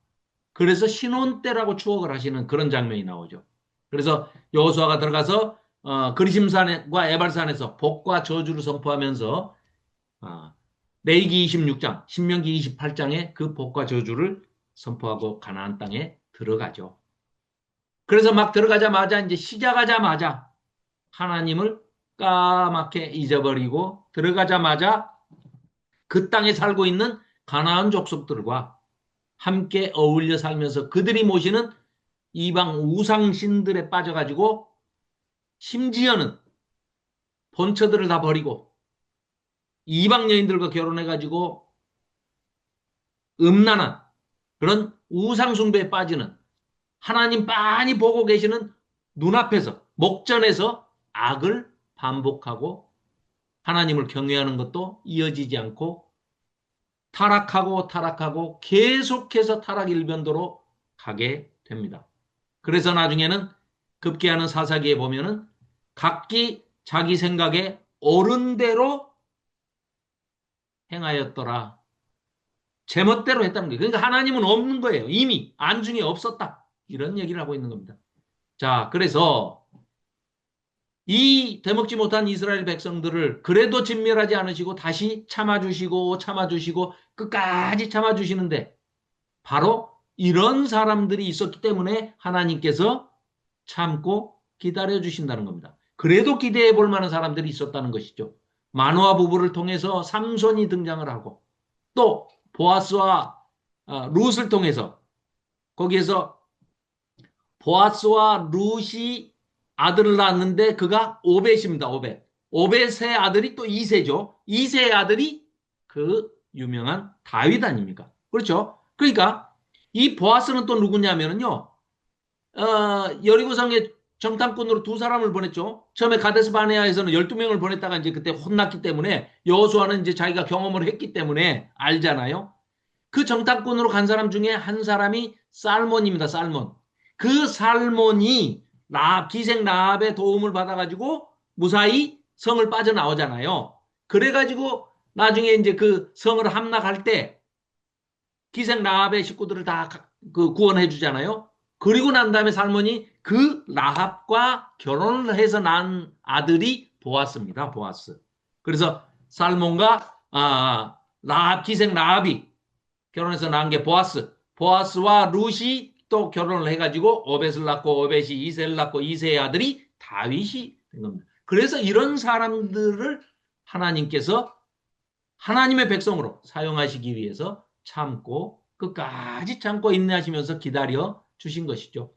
Speaker 1: 그래서 신혼 때라고 추억을 하시는 그런 장면이 나오죠. 그래서 여호수아가 들어가서 그리심산과 에발산에서 복과 저주를 선포하면서 어, 레위기 26장, 신명기 28장에 그 복과 저주를 선포하고 가나안 땅에 들어가죠. 그래서 막 들어가자마자 이제 시작하자마자 하나님을 까맣게 잊어버리고 들어가자마자 그 땅에 살고 있는 가나안 족속들과 함께 어울려 살면서 그들이 모시는 이방 우상신들에 빠져가지고 심지어는 본처들을 다 버리고 이방 여인들과 결혼해가지고 음란한 그런 우상숭배에 빠지는 하나님 빤히 보고 계시는 눈앞에서 목전에서 악을 반복하고 하나님을 경외하는 것도 이어지지 않고 타락하고 타락하고 계속해서 타락 일변도로 가게 됩니다. 그래서 나중에는 급기야는 사사기에 보면은 각기 자기 생각에 옳은 대로 행하였더라. 제멋대로 했다는 거예요. 그러니까 하나님은 없는 거예요. 이미 안중에 없었다. 이런 얘기를 하고 있는 겁니다. 자, 그래서 이 되먹지 못한 이스라엘 백성들을 그래도 진멸하지 않으시고 다시 참아주시고 참아주시고 끝까지 참아주시는데 바로 이런 사람들이 있었기 때문에 하나님께서 참고 기다려주신다는 겁니다. 그래도 기대해 볼 만한 사람들이 있었다는 것이죠. 마노아 부부를 통해서 삼손이 등장을 하고 또 보아스와 룻을 통해서 거기에서 보아스와 룻이 아들을 낳았는데 그가 오벳입니다. 오벳. 오벳의 아들이 또 이세죠. 이세의 아들이 그 유명한 다윗 아닙니까? 그렇죠? 그러니까 이 보아스는 또 누구냐면요. 여리고성에 정탐꾼으로 두 사람을 보냈죠. 처음에 가데스 바네아에서는 12명을 보냈다가 이제 그때 혼났기 때문에 여호수아는 이제 자기가 경험을 했기 때문에 알잖아요. 그 정탐꾼으로 간 사람 중에 한 사람이 살몬입니다. 살몬. 그 살몬이 기생 라합의 도움을 받아가지고 무사히 성을 빠져나오잖아요. 그래가지고 나중에 이제 그 성을 함락할 때 기생 라합의 식구들을 다 그 구원해 주잖아요. 그리고 난 다음에 살몬이 그 라합과 결혼을 해서 난 아들이 보아스입니다. 보아스. 그래서 살몬과 라합 기생 라합이 결혼해서 낳은 게 보아스. 보아스와 룻이 또 결혼을 해가지고 오벳을 낳고 오벳이 이세를 낳고 이세의 아들이 다윗이 된 겁니다. 그래서 이런 사람들을 하나님께서 하나님의 백성으로 사용하시기 위해서 참고 끝까지 참고 인내하시면서 기다려 주신 것이죠.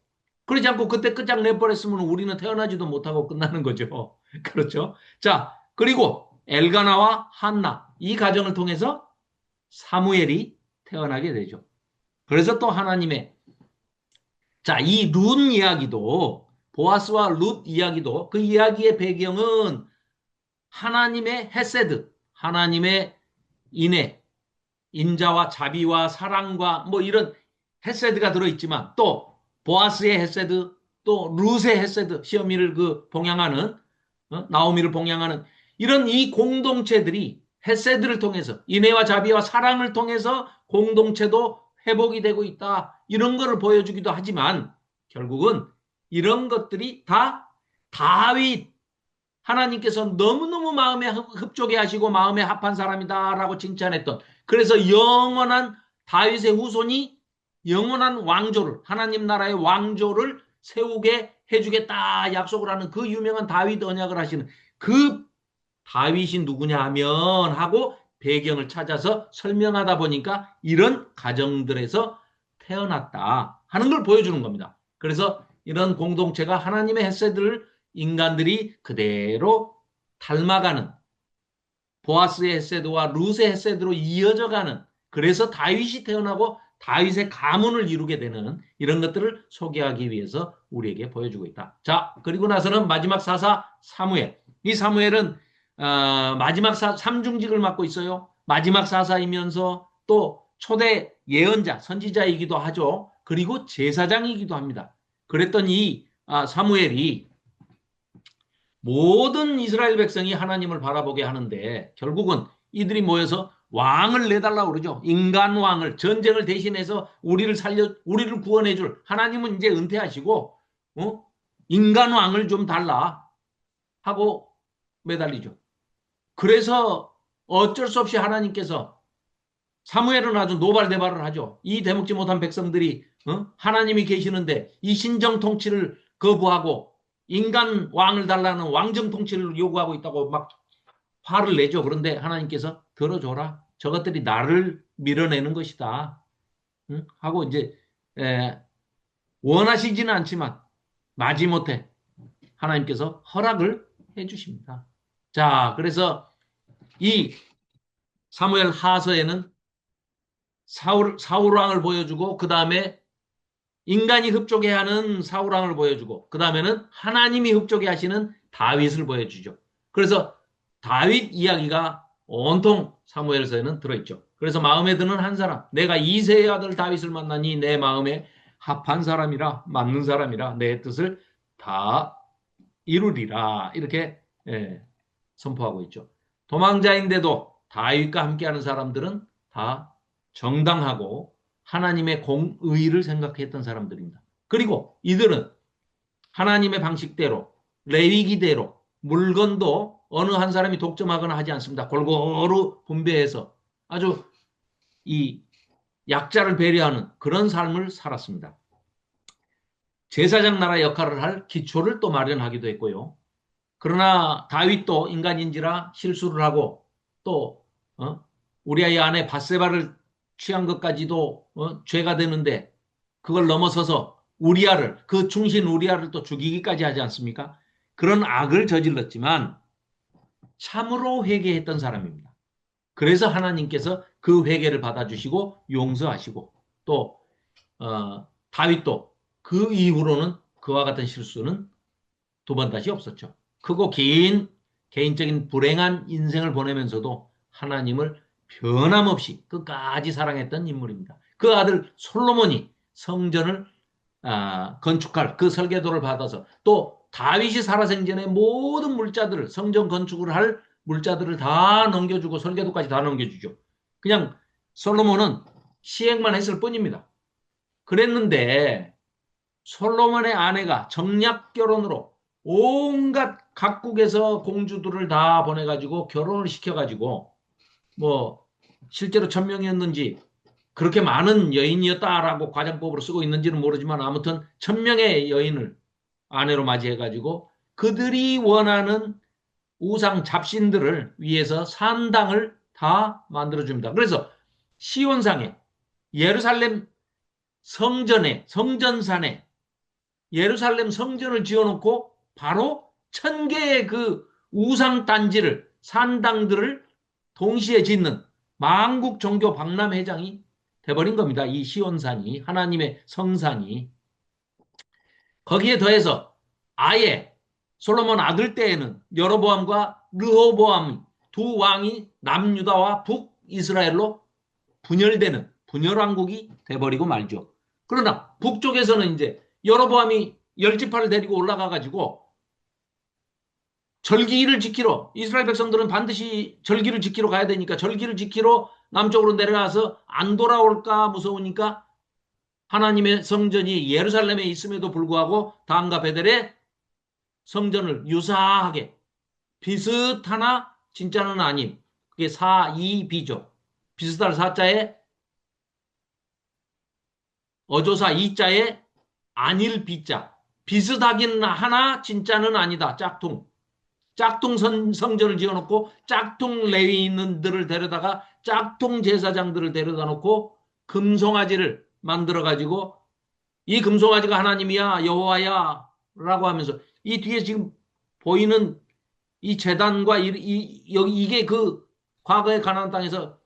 Speaker 1: 그러지 않고 그때 끝장내버렸으면 우리는 태어나지도 못하고 끝나는 거죠. 그렇죠? 자, 그리고 엘가나와 한나 이 가정을 통해서 사무엘이 태어나게 되죠. 그래서 또 하나님의 자, 이 룬 이야기도 보아스와 룻 이야기도 그 이야기의 배경은 하나님의 헤세드, 하나님의 인애, 인자와 자비와 사랑과 뭐 이런 헤세드가 들어있지만 또 보아스의 헤세드, 또 룻의 헤세드, 시어미를 그 봉양하는 나오미를 봉양하는 이런 이 공동체들이 헤세드를 통해서 인애와 자비와 사랑을 통해서 공동체도 회복이 되고 있다. 이런 거를 보여주기도 하지만 결국은 이런 것들이 다 다윗 하나님께서 너무너무 마음에 흡족해 하시고 마음에 합한 사람이다라고 칭찬했던 그래서 영원한 다윗의 후손이 영원한 왕조를 하나님 나라의 왕조를 세우게 해주겠다 약속을 하는 그 유명한 다윗 언약을 하시는 그 다윗이 누구냐 하면 하고 배경을 찾아서 설명하다 보니까 이런 가정들에서 태어났다 하는 걸 보여주는 겁니다. 그래서 이런 공동체가 하나님의 햇새들을 인간들이 그대로 닮아가는 보아스의 햇새드와 룻의 햇새드로 이어져가는 그래서 다윗이 태어나고 다윗의 가문을 이루게 되는 이런 것들을 소개하기 위해서 우리에게 보여주고 있다. 자, 그리고 나서는 마지막 사사 사무엘. 이 사무엘은 마지막 삼중직을 맡고 있어요. 마지막 사사이면서 또 초대 예언자, 선지자이기도 하죠. 그리고 제사장이기도 합니다. 그랬던 이 사무엘이 모든 이스라엘 백성이 하나님을 바라보게 하는데 결국은 이들이 모여서 왕을 내달라고 그러죠. 인간 왕을, 전쟁을 대신해서 우리를 구원해 줄 하나님은 이제 은퇴하시고 인간 왕을 좀 달라 하고 매달리죠. 그래서 어쩔 수 없이 하나님께서 사무엘은 아주 노발대발을 하죠. 이 대먹지 못한 백성들이 하나님이 계시는데 이 신정 통치를 거부하고 인간 왕을 달라는 왕정 통치를 요구하고 있다고 막 화를 내죠. 그런데 하나님께서 들어줘라. 저것들이 나를 밀어내는 것이다. 하고 이제 원하시지는 않지만 마지못해 하나님께서 허락을 해주십니다. 자, 그래서 이 사무엘 하서에는 사울 왕을 보여주고 그 다음에 인간이 흡족해하는 사울 왕을 보여주고 그 다음에는 하나님이 흡족해하시는 다윗을 보여주죠. 그래서 다윗 이야기가 온통 사무엘서에는 들어있죠. 그래서 마음에 드는 한 사람, 내가 이새의 아들 다윗을 만나니 내 마음에 합한 사람이라, 맞는 사람이라 내 뜻을 다 이루리라, 이렇게 선포하고 있죠. 도망자인데도 다윗과 함께하는 사람들은 다 정당하고 하나님의 공의를 생각했던 사람들입니다. 그리고 이들은 하나님의 방식대로, 레위기대로 물건도 어느 한 사람이 독점하거나 하지 않습니다. 골고루 분배해서 아주 이 약자를 배려하는 그런 삶을 살았습니다. 제사장 나라 역할을 할 기초를 또 마련하기도 했고요. 그러나 다윗도 인간인지라 실수를 하고 또 우리아의 아내 밧세바를 취한 것까지도 죄가 되는데 그걸 넘어서서 우리아를, 그 충신 우리아를 또 죽이기까지 하지 않습니까? 그런 악을 저질렀지만 참으로 회개했던 사람입니다. 그래서 하나님께서 그 회개를 받아주시고 용서하시고 또 다윗도 그 이후로는 그와 같은 실수는 두 번 다시 없었죠. 크고 긴 개인적인 불행한 인생을 보내면서도 하나님을 변함없이 끝까지 사랑했던 인물입니다. 그 아들 솔로몬이 성전을 건축할 그 설계도를 받아서 또 다윗이 살아생전에 모든 물자들을 성전 건축을 할 물자들을 다 넘겨주고 설계도까지 다 넘겨주죠. 그냥 솔로몬은 시행만 했을 뿐입니다. 그랬는데 솔로몬의 아내가 정략 결혼으로 온갖 각국에서 공주들을 다 보내가지고 결혼을 시켜가지고 뭐 실제로 1000명이었는지 그렇게 많은 여인이었다라고 과장법으로 쓰고 있는지는 모르지만 아무튼 1000명의 여인을 아내로 맞이해가지고 그들이 원하는 우상 잡신들을 위해서 산당을 다 만들어줍니다. 그래서 시온상에 예루살렘 성전에 성전산에 예루살렘 성전을 지어놓고 바로 1000개의 그 우상 단지를 산당들을 동시에 짓는 만국 종교 박람회장이 돼버린 겁니다. 이 시온산이 하나님의 성산이. 거기에 더해서 아예 솔로몬 아들 때에는 여로보암과 르호보암 두 왕이 남유다와 북이스라엘로 분열되는 분열왕국이 돼버리고 말죠. 그러나 북쪽에서는 이제 여로보암이 열지파를 데리고 올라가가지고 절기를 지키러 이스라엘 백성들은 반드시 절기를 지키러 가야 되니까 절기를 지키러 남쪽으로 내려가서 안 돌아올까 무서우니까 하나님의 성전이 예루살렘에 있음에도 불구하고 단과 베델의 성전을 유사하게 비슷하나 진짜는 아닌 그게 사이비죠. 비슷할 사자에 어조사 이자에 아닐 비자. 비슷하긴 하나 진짜는 아니다. 짝퉁. 짝퉁 성전을 지어놓고 짝퉁 레위인들을 데려다가 짝퉁 제사장들을 데려다 놓고 금송아지를 만들어가지고 이 금송아지가 하나님이야 여호와야 라고 하면서 이 뒤에 지금 보이는 이 제단과 이게 그 과거의 가나안 땅에서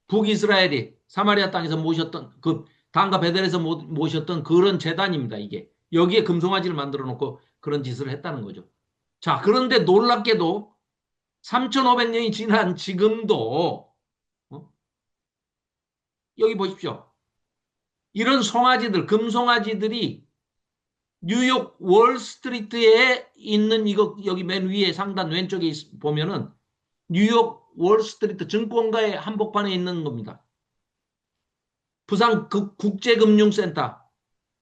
Speaker 1: 북이스라엘이 사마리아 땅에서 모셨던 그 단과 베델에서 모셨던 그런 재단입니다, 이게. 여기에 금송아지를 만들어 놓고 그런 짓을 했다는 거죠. 자, 그런데 놀랍게도 3,500년이 지난 지금도 어? 여기 보십시오. 이런 송아지들, 금송아지들이 뉴욕 월스트리트에 있는 이거 여기 맨 위에 상단 왼쪽에 보면은 뉴욕 월스트리트 증권가의 한복판에 있는 겁니다. 부산 국제금융센터,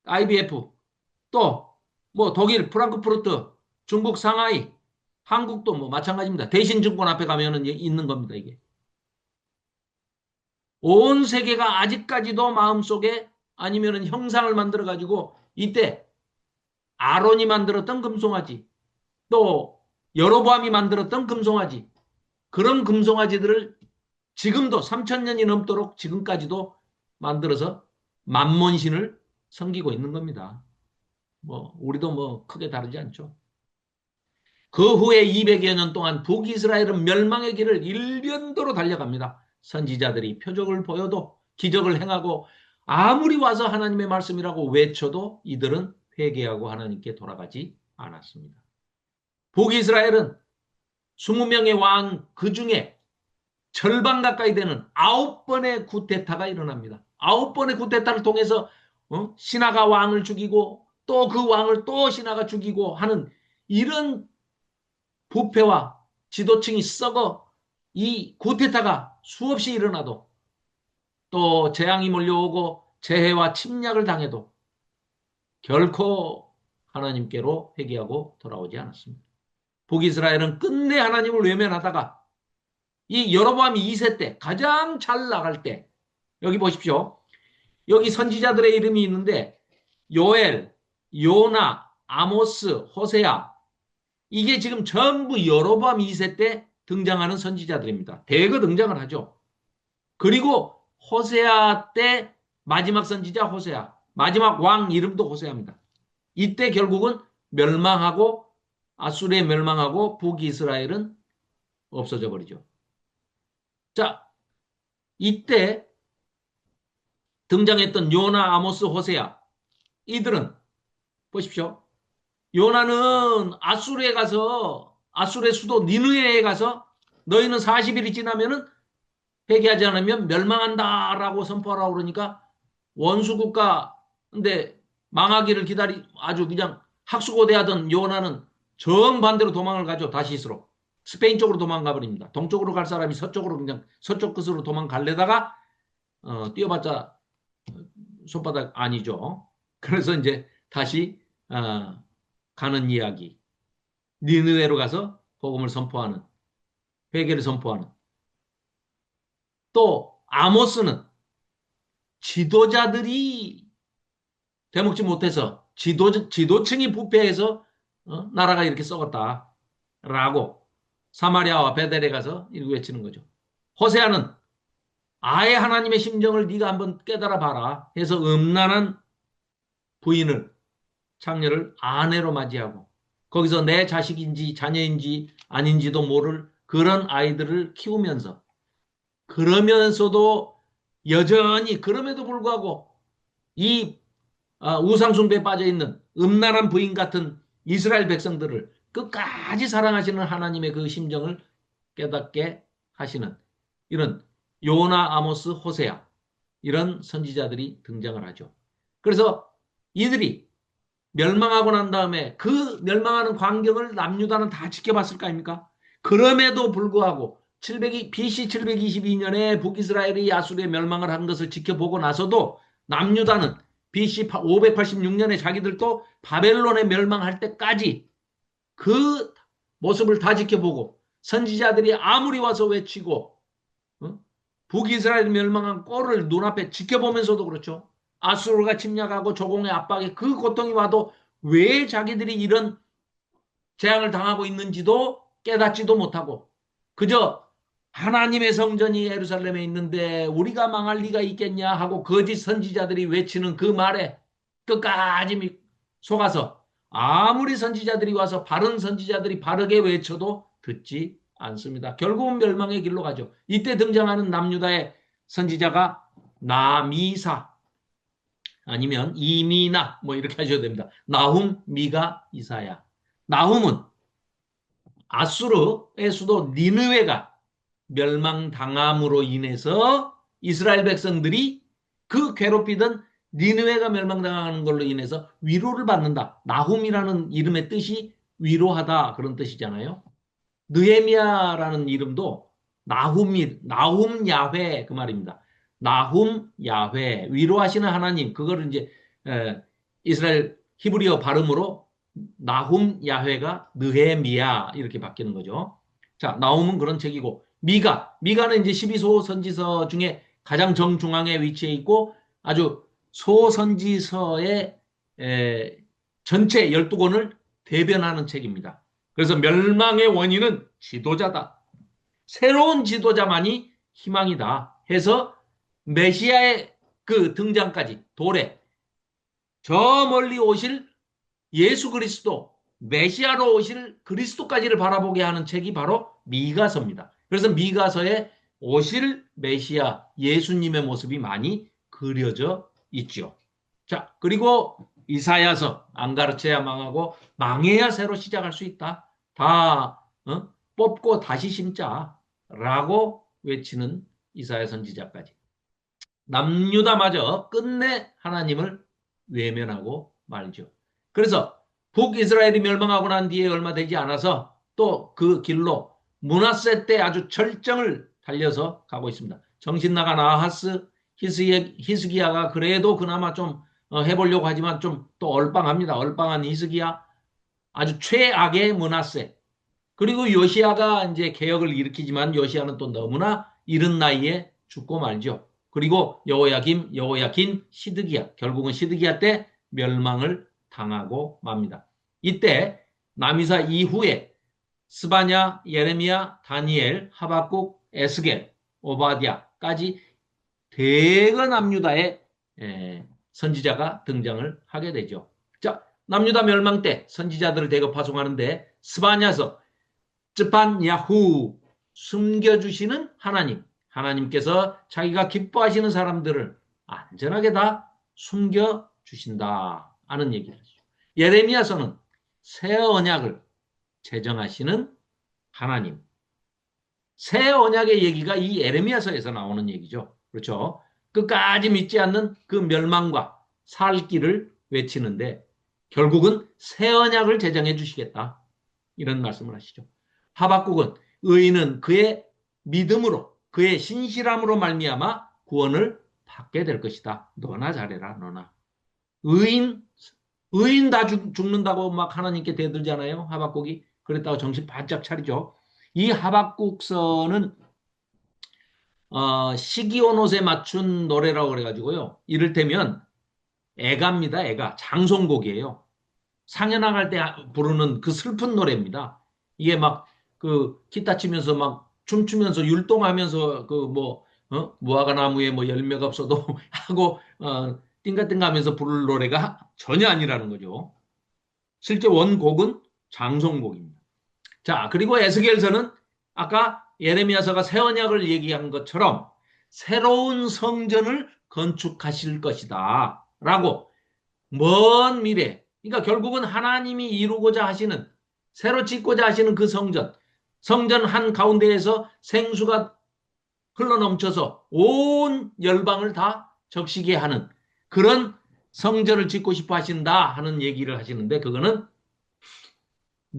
Speaker 1: IBF, 또 뭐 독일 프랑크푸르트, 중국 상하이, 한국도 뭐 마찬가지입니다. 대신증권 앞에 가면은 있는 겁니다, 이게. 온 세계가 아직까지도 마음속에 아니면은 형상을 만들어 가지고 이때 아론이 만들었던 금송아지, 또 여로보암이 만들었던 금송아지, 그런 금송아지들을 지금도 3,000년이 넘도록 지금까지도 만들어서 만몬신을 섬기고 있는 겁니다. 뭐 우리도 뭐 크게 다르지 않죠. 그 후에 200여 년 동안 북이스라엘은 멸망의 길을 일변도로 달려갑니다. 선지자들이 표적을 보여도 기적을 행하고 아무리 와서 하나님의 말씀이라고 외쳐도 이들은 회개하고 하나님께 돌아가지 않았습니다. 북이스라엘은 20명의 왕 그 중에 절반 가까이 되는 9번의 쿠데타가 일어납니다. 9번의 쿠데타를 통해서 신하가 왕을 죽이고 또 그 왕을 또 신하가 죽이고 하는 이런 부패와 지도층이 썩어 이 쿠데타가 수없이 일어나도 또 재앙이 몰려오고 재해와 침략을 당해도 결코 하나님께로 회개하고 돌아오지 않았습니다. 북이스라엘은 끝내 하나님을 외면하다가 이 여로보암 2세 때 가장 잘 나갈 때 여기 보십시오. 여기 선지자들의 이름이 있는데 요엘, 요나, 아모스, 호세아 이게 지금 전부 여로보암 2세 때 등장하는 선지자들입니다. 대거 등장을 하죠. 그리고 호세아 때 마지막 선지자 호세아, 마지막 왕 이름도 호세아입니다. 이때 결국은 멸망하고 아수르에 멸망하고 북이스라엘은 없어져 버리죠. 자, 이때 등장했던 요나, 아모스, 호세아 이들은 보십시오. 요나는 아수르에 가서 아수르의 수도 니느웨에 가서 너희는 40일이 지나면은 회개하지 않으면 멸망한다라고 선포하라고 그러니까 원수국가 근데 망하기를 기다리 아주 그냥 학수고대하던 요나는 정반대로 도망을 가죠. 다시스로. 스페인 쪽으로 도망가 버립니다. 동쪽으로 갈 사람이 서쪽으로 그냥 서쪽 끝으로 도망갈래다가 뛰어봤자 손바닥 아니죠. 그래서 이제 다시 가는 이야기. 니느웨로 가서 복음을 선포하는 회개를 선포하는 또 아모스는 지도자들이 되먹지 못해서 지도층이 부패해서 나라가 이렇게 썩었다라고 사마리아와 베델에 가서 이렇게 외치는 거죠. 호세아는 아예 하나님의 심정을 네가 한번 깨달아 봐라 해서 음란한 부인을 창녀를 아내로 맞이하고 거기서 내 자식인지 자녀인지 아닌지도 모를 그런 아이들을 키우면서 그러면서도 여전히 그럼에도 불구하고 이 우상숭배에 빠져있는 음란한 부인 같은 이스라엘 백성들을 끝까지 사랑하시는 하나님의 그 심정을 깨닫게 하시는 이런 요나, 아모스, 호세아 이런 선지자들이 등장을 하죠. 그래서 이들이 멸망하고 난 다음에 그 멸망하는 광경을 남유다는 다 지켜봤을 거 아닙니까? 그럼에도 불구하고 BC 722년에 북이스라엘이 아수르에 멸망을 한 것을 지켜보고 나서도 남유다는 BC 586년에 자기들도 바벨론에 멸망할 때까지 그 모습을 다 지켜보고 선지자들이 아무리 와서 외치고 북이스라엘 멸망한 꼴을 눈앞에 지켜보면서도 그렇죠. 아수르가 침략하고 조공의 압박에 그 고통이 와도 왜 자기들이 이런 재앙을 당하고 있는지도 깨닫지도 못하고 그저 하나님의 성전이 예루살렘에 있는데 우리가 망할 리가 있겠냐 하고 거짓 선지자들이 외치는 그 말에 끝까지 속아서 아무리 선지자들이 와서 바른 선지자들이 바르게 외쳐도 듣지 않습니다. 결국은 멸망의 길로 가죠. 이때 등장하는 남유다의 선지자가 나미사 아니면 이미나 뭐 이렇게 하셔도 됩니다. 나훔, 미가, 이사야. 나훔은 아수르의 수도 니느웨가 멸망당함으로 인해서 이스라엘 백성들이 그 괴롭히던 니느웨가 멸망당하는 걸로 인해서 위로를 받는다. 나훔이라는 이름의 뜻이 위로하다 그런 뜻이잖아요. 느헤미야라는 이름도 나훔 야훼 그 말입니다. 나훔 야훼 위로하시는 하나님 그거를 이제 이스라엘 히브리어 발음으로 나훔 야훼가 느헤미야 이렇게 바뀌는 거죠. 자, 나훔은 그런 책이고 미가는 이제 12소 선지서 중에 가장 정중앙에 위치해 있고 아주 소선지서의 전체 12권을 대변하는 책입니다. 그래서 멸망의 원인은 지도자다. 새로운 지도자만이 희망이다. 해서 메시아의 그 등장까지 도래. 저 멀리 오실 예수 그리스도, 메시아로 오실 그리스도까지를 바라보게 하는 책이 바로 미가서입니다. 그래서 미가서에 오실 메시아 예수님의 모습이 많이 그려져 있죠. 자, 그리고 이사야서 안 가르쳐야 망하고 망해야 새로 시작할 수 있다. 다 뽑고 다시 심자라고 외치는 이사야 선지자까지. 남유다마저 끝내 하나님을 외면하고 말죠. 그래서 북이스라엘이 멸망하고 난 뒤에 얼마 되지 않아서 또 그 길로 므낫세 때 아주 절정을 달려서 가고 있습니다. 정신 나간 아하스 히스기야가 그래도 그나마 좀 해보려고 하지만 좀 또 얼빵합니다. 얼빵한 히스기야 아주 최악의 므낫세 그리고 요시야가 이제 개혁을 일으키지만 요시야는 또 너무나 이른 나이에 죽고 말죠. 그리고 여호야긴, 시드기야 결국은 시드기야 때 멸망을 당하고 맙니다. 이때 남이사 이후에 스바냐, 예레미야, 다니엘, 하박국, 에스겔, 오바댜까지 대거 남유다의 선지자가 등장을 하게 되죠. 자, 남유다 멸망 때 선지자들을 대거 파송하는데 스바냐서 쯔판 야후 숨겨주시는 하나님께서 자기가 기뻐하시는 사람들을 안전하게 다 숨겨주신다 하는 얘기를 하죠. 예레미야서는 새 언약을 제정하시는 하나님. 새 언약의 얘기가 이 예레미야서에서 나오는 얘기죠. 그렇죠? 끝까지 믿지 않는 그 멸망과 살 길을 외치는데 결국은 새 언약을 제정해 주시겠다. 이런 말씀을 하시죠. 하박국은 의인은 그의 믿음으로 그의 신실함으로 말미암아 구원을 받게 될 것이다. 너나 잘해라 너나. 의인 다 죽는다고 막 하나님께 대들잖아요. 하박국이. 그랬다고 정신 바짝 차리죠. 이 하박국서는 시기온옷에 맞춘 노래라고 그래가지고요. 이를테면 애가입니다. 애가 장송곡이에요. 상해 나갈 때 부르는 그 슬픈 노래입니다. 이게 막 그 기타 치면서 막 춤추면서 율동하면서 그 뭐 무화과 나무에 뭐 열매가 없어도 하고 띵가띵가 하면서 부를 노래가 전혀 아니라는 거죠. 실제 원곡은 장송곡입니다. 자, 그리고 에스겔서는 아까 예레미야서가 새 언약을 얘기한 것처럼 새로운 성전을 건축하실 것이다. 라고 먼 미래, 그러니까 결국은 하나님이 이루고자 하시는, 새로 짓고자 하시는 그 성전 한 가운데에서 생수가 흘러넘쳐서 온 열방을 다 적시게 하는 그런 성전을 짓고 싶어 하신다 하는 얘기를 하시는데 그거는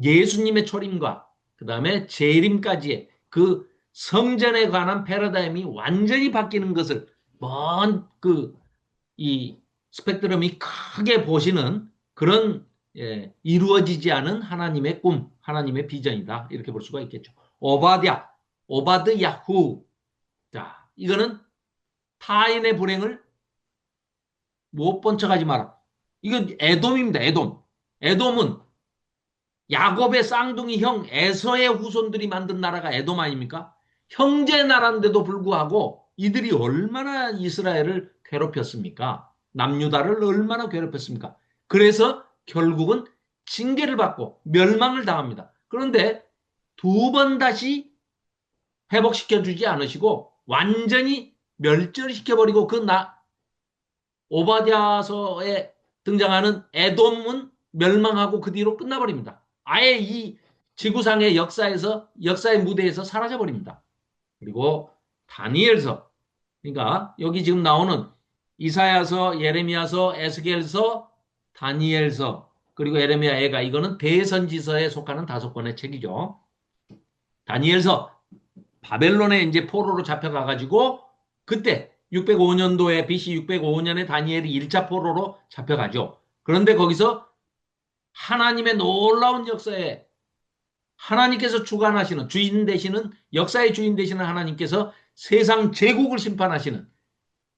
Speaker 1: 예수님의 초림과 그 다음에 재림까지의 그 성전에 관한 패러다임이 완전히 바뀌는 것을 먼 이 스펙트럼이 크게 보시는 그런 이루어지지 않은 하나님의 꿈, 하나님의 비전이다. 이렇게 볼 수가 있겠죠. 오바드 야후. 자, 이거는 타인의 불행을 못 본 척하지 마라. 이건 에돔입니다. 에돔은 야곱의 쌍둥이 형 에서의 후손들이 만든 나라가 에돔 아닙니까? 형제 나라인데도 불구하고 이들이 얼마나 이스라엘을 괴롭혔습니까? 남유다를 얼마나 괴롭혔습니까? 그래서 결국은 징계를 받고 멸망을 당합니다. 그런데 두 번 다시 회복시켜주지 않으시고 완전히 멸절시켜버리고 오바댜서에 등장하는 에돔은 멸망하고 그 뒤로 끝나버립니다. 아예 이 지구상의 역사의 무대에서 사라져버립니다. 그리고 다니엘서, 그러니까 여기 지금 나오는 이사야서, 예레미야서, 에스겔서, 다니엘서, 그리고 에레미야, 애가, 이거는 대선지서에 속하는 5권의 책이죠. 다니엘서, 바벨론에 이제 포로로 잡혀가가지고 그때 605년도에 BC 605년에 다니엘이 1차 포로로 잡혀가죠. 그런데 거기서 하나님의 놀라운 역사에 하나님께서 주관하시는 주인 되시는 역사의 주인 되시는 하나님께서 세상 제국을 심판하시는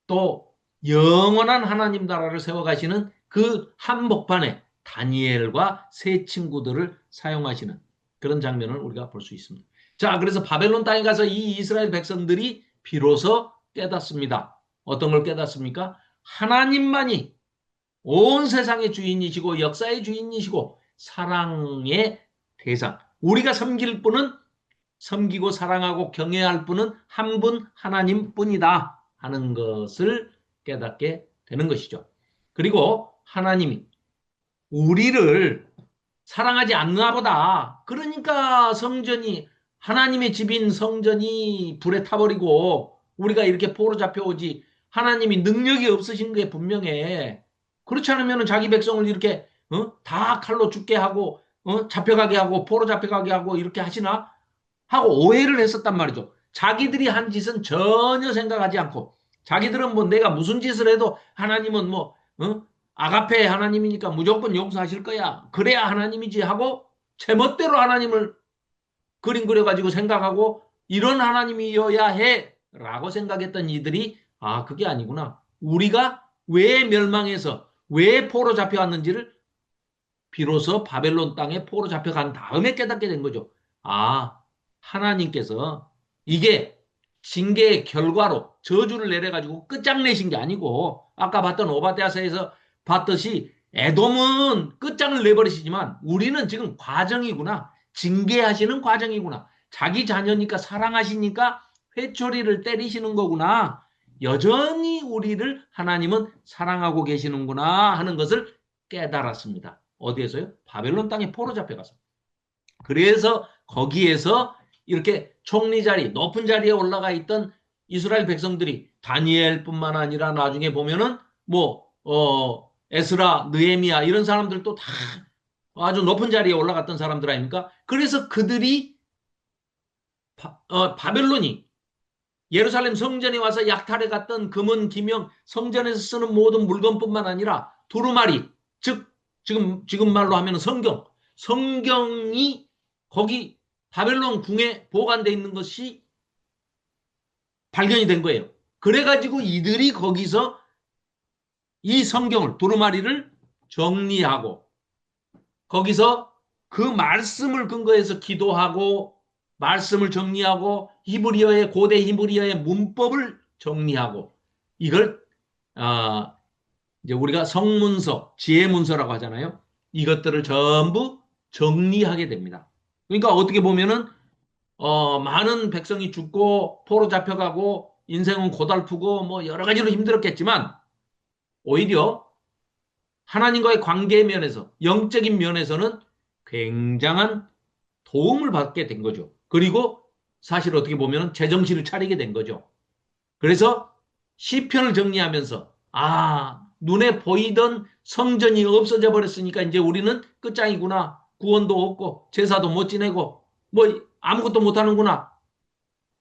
Speaker 1: 또 영원한 하나님 나라를 세워가시는 그 한복판에 다니엘과 세 친구들을 사용하시는 그런 장면을 우리가 볼 수 있습니다. 자, 그래서 바벨론 땅에 가서 이 이스라엘 백성들이 비로소 깨닫습니다. 어떤 걸 깨닫습니까? 하나님만이 온 세상의 주인이시고 역사의 주인이시고 사랑의 대상. 우리가 섬길 분은 섬기고 사랑하고 경외할 분은 한 분 하나님뿐이다 하는 것을 깨닫게 되는 것이죠. 그리고 하나님이 우리를 사랑하지 않나 보다. 그러니까 성전이 하나님의 집인 성전이 불에 타버리고 우리가 이렇게 포로 잡혀오지 하나님이 능력이 없으신 게 분명해. 그렇지 않으면 자기 백성을 이렇게 다 칼로 죽게 하고 잡혀가게 하고 포로 잡혀가게 하고 이렇게 하시나? 하고 오해를 했었단 말이죠. 자기들이 한 짓은 전혀 생각하지 않고 자기들은 뭐 내가 무슨 짓을 해도 하나님은 뭐 아가페 하나님이니까 무조건 용서하실 거야. 그래야 하나님이지 하고 제멋대로 하나님을 그림 그려가지고 생각하고 이런 하나님이어야 해라고 생각했던 이들이 아 그게 아니구나. 우리가 왜 멸망해서 왜 포로 잡혀왔는지를 비로소 바벨론 땅에 포로 잡혀간 다음에 깨닫게 된 거죠. 아 하나님께서 이게 징계의 결과로 저주를 내려가지고 끝장내신 게 아니고 아까 봤던 오바댜서에서 봤듯이 에돔은 끝장을 내버리시지만 우리는 지금 과정이구나. 징계하시는 과정이구나. 자기 자녀니까 사랑하시니까 회초리를 때리시는 거구나. 여전히 우리를 하나님은 사랑하고 계시는구나 하는 것을 깨달았습니다. 어디에서요? 바벨론 땅에 포로 잡혀가서. 그래서 거기에서 이렇게 총리 자리, 높은 자리에 올라가 있던 이스라엘 백성들이 다니엘뿐만 아니라 나중에 보면은 에스라, 느헤미야 이런 사람들도 다 아주 높은 자리에 올라갔던 사람들 아닙니까? 그래서 그들이 바벨론이 예루살렘 성전에 와서 약탈해 갔던 금은 기명 성전에서 쓰는 모든 물건뿐만 아니라 두루마리 즉 지금 말로 하면 성경이 거기 바벨론 궁에 보관되어 있는 것이 발견이 된 거예요. 그래가지고 이들이 거기서 이 성경을 두루마리를 정리하고 거기서 그 말씀을 근거해서 기도하고 말씀을 정리하고 히브리어의 고대 히브리어의 문법을 정리하고 이걸 이제 우리가 성문서, 지혜문서라고 하잖아요. 이것들을 전부 정리하게 됩니다. 그러니까 어떻게 보면은 많은 백성이 죽고 포로 잡혀가고 인생은 고달프고 뭐 여러 가지로 힘들었겠지만 오히려 하나님과의 관계 면에서 영적인 면에서는 굉장한 도움을 받게 된 거죠. 그리고 사실 어떻게 보면 제정신을 차리게 된 거죠. 그래서 시편을 정리하면서 눈에 보이던 성전이 없어져 버렸으니까 이제 우리는 끝장이구나. 구원도 없고 제사도 못 지내고 뭐 아무것도 못 하는구나.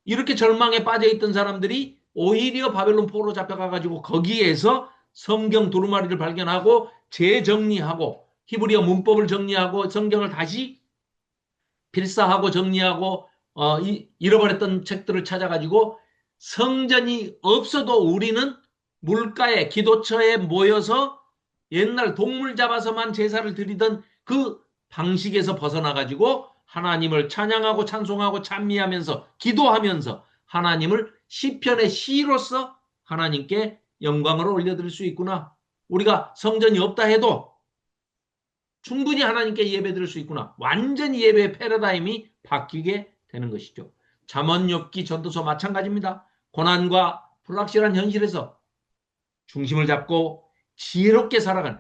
Speaker 1: 이렇게 절망에 빠져 있던 사람들이 오히려 바벨론 포로 잡혀가가지고 거기에서 성경 두루마리를 발견하고 재정리하고 히브리어 문법을 정리하고 성경을 다시 필사하고 정리하고 잃어버렸던 책들을 찾아가지고 성전이 없어도 우리는 물가에 기도처에 모여서 옛날 동물 잡아서만 제사를 드리던 그 방식에서 벗어나가지고 하나님을 찬양하고 찬송하고 찬미하면서 기도하면서 하나님을 시편의 시로서 하나님께 영광을 올려드릴 수 있구나. 우리가 성전이 없다 해도 충분히 하나님께 예배드릴 수 있구나. 완전히 예배의 패러다임이 바뀌게 되는 것이죠. 잠언, 욥기, 전도서 마찬가지입니다. 고난과 불확실한 현실에서 중심을 잡고 지혜롭게 살아가는,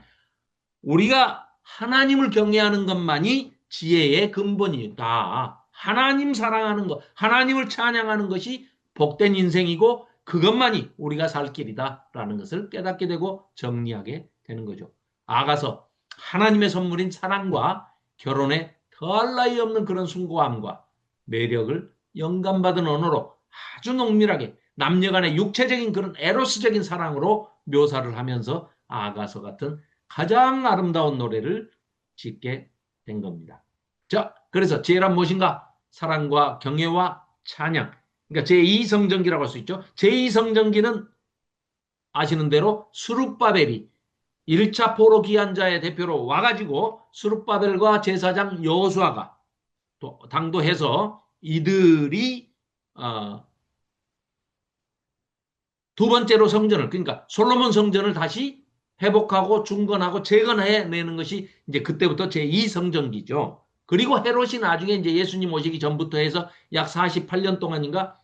Speaker 1: 우리가 하나님을 경외하는 것만이 지혜의 근본이다. 하나님 사랑하는 것, 하나님을 찬양하는 것이 복된 인생이고 그것만이 우리가 살 길이다라는 것을 깨닫게 되고 정리하게 되는 거죠. 아가서 하나님의 선물인 사랑과 결혼에 더할 나위 없는 그런 숭고함과 매력을 영감받은 언어로 아주 농밀하게 남녀간의 육체적인 그런 에로스적인 사랑으로 묘사를 하면서 아가서 같은 가장 아름다운 노래를 짓게 된 겁니다. 자, 그래서 지혜란 무엇인가? 사랑과 경외와 찬양. 그러니까 제2성전기라고 할 수 있죠. 제2성전기는 아시는 대로 수룹바벨이 1차 포로 기한자의 대표로 와가지고 수룹바벨과 제사장 여호수아가 또 당도해서 이들이 어, 두 번째로 성전을, 그러니까 솔로몬 성전을 다시 회복하고 중건하고 재건해내는 것이 이제 그때부터 제2성전기죠. 그리고 헤롯이 나중에 이제 예수님 오시기 전부터 해서 약 48년 동안인가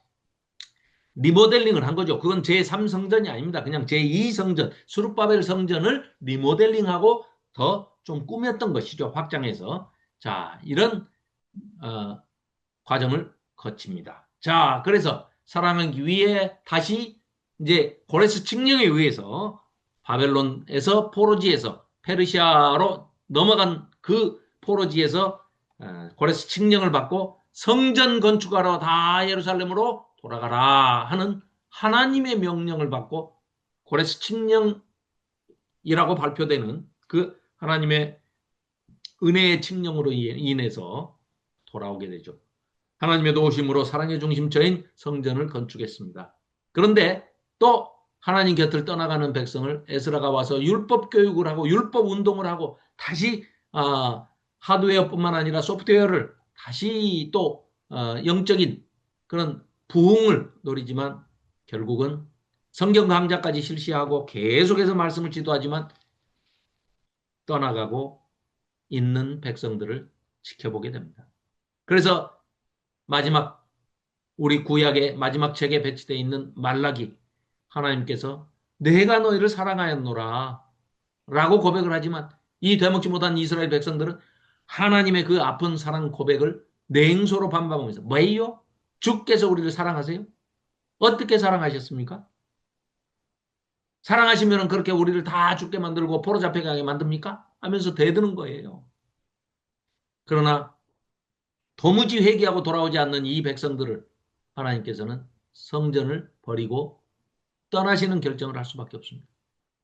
Speaker 1: 리모델링을 한 거죠. 그건 제3성전이 아닙니다. 그냥 제2성전, 수룹바벨 성전을 리모델링하고 더 좀 꾸몄던 것이죠. 확장해서. 자, 이런 어, 과정을 거칩니다. 자, 그래서 사랑하기 위해 다시 이제 고레스 칙령에 의해서 바벨론에서 포로지에서 페르시아로 넘어간 그 포로지에서 고레스 칙령을 받고 성전 건축하러 다 예루살렘으로 돌아가라 하는 하나님의 명령을 받고 고레스 칙령이라고 발표되는 그 하나님의 은혜의 칙령으로 인해서 돌아오게 되죠. 하나님의 도우심으로 사랑의 중심처인 성전을 건축했습니다. 그런데 또 하나님 곁을 떠나가는 백성을 에스라가 와서 율법 교육을 하고 율법 운동을 하고 다시 하드웨어뿐만 아니라 소프트웨어를 다시 또 영적인 그런 부흥을 노리지만 결국은 성경 강좌까지 실시하고 계속해서 말씀을 지도하지만 떠나가고 있는 백성들을 지켜보게 됩니다. 그래서 마지막 우리 구약의 마지막 책에 배치되어 있는 말라기, 하나님께서 내가 너희를 사랑하였노라 라고 고백을 하지만 이 되먹지 못한 이스라엘 백성들은 하나님의 그 아픈 사랑 고백을 냉소로 반박하면서 왜요? 주께서 우리를 사랑하세요? 어떻게 사랑하셨습니까? 사랑하시면 그렇게 우리를 다 죽게 만들고 포로 잡혀가게 만듭니까? 하면서 대드는 거예요. 그러나 도무지 회개하고 돌아오지 않는 이 백성들을 하나님께서는 성전을 버리고 떠나시는 결정을 할 수밖에 없습니다.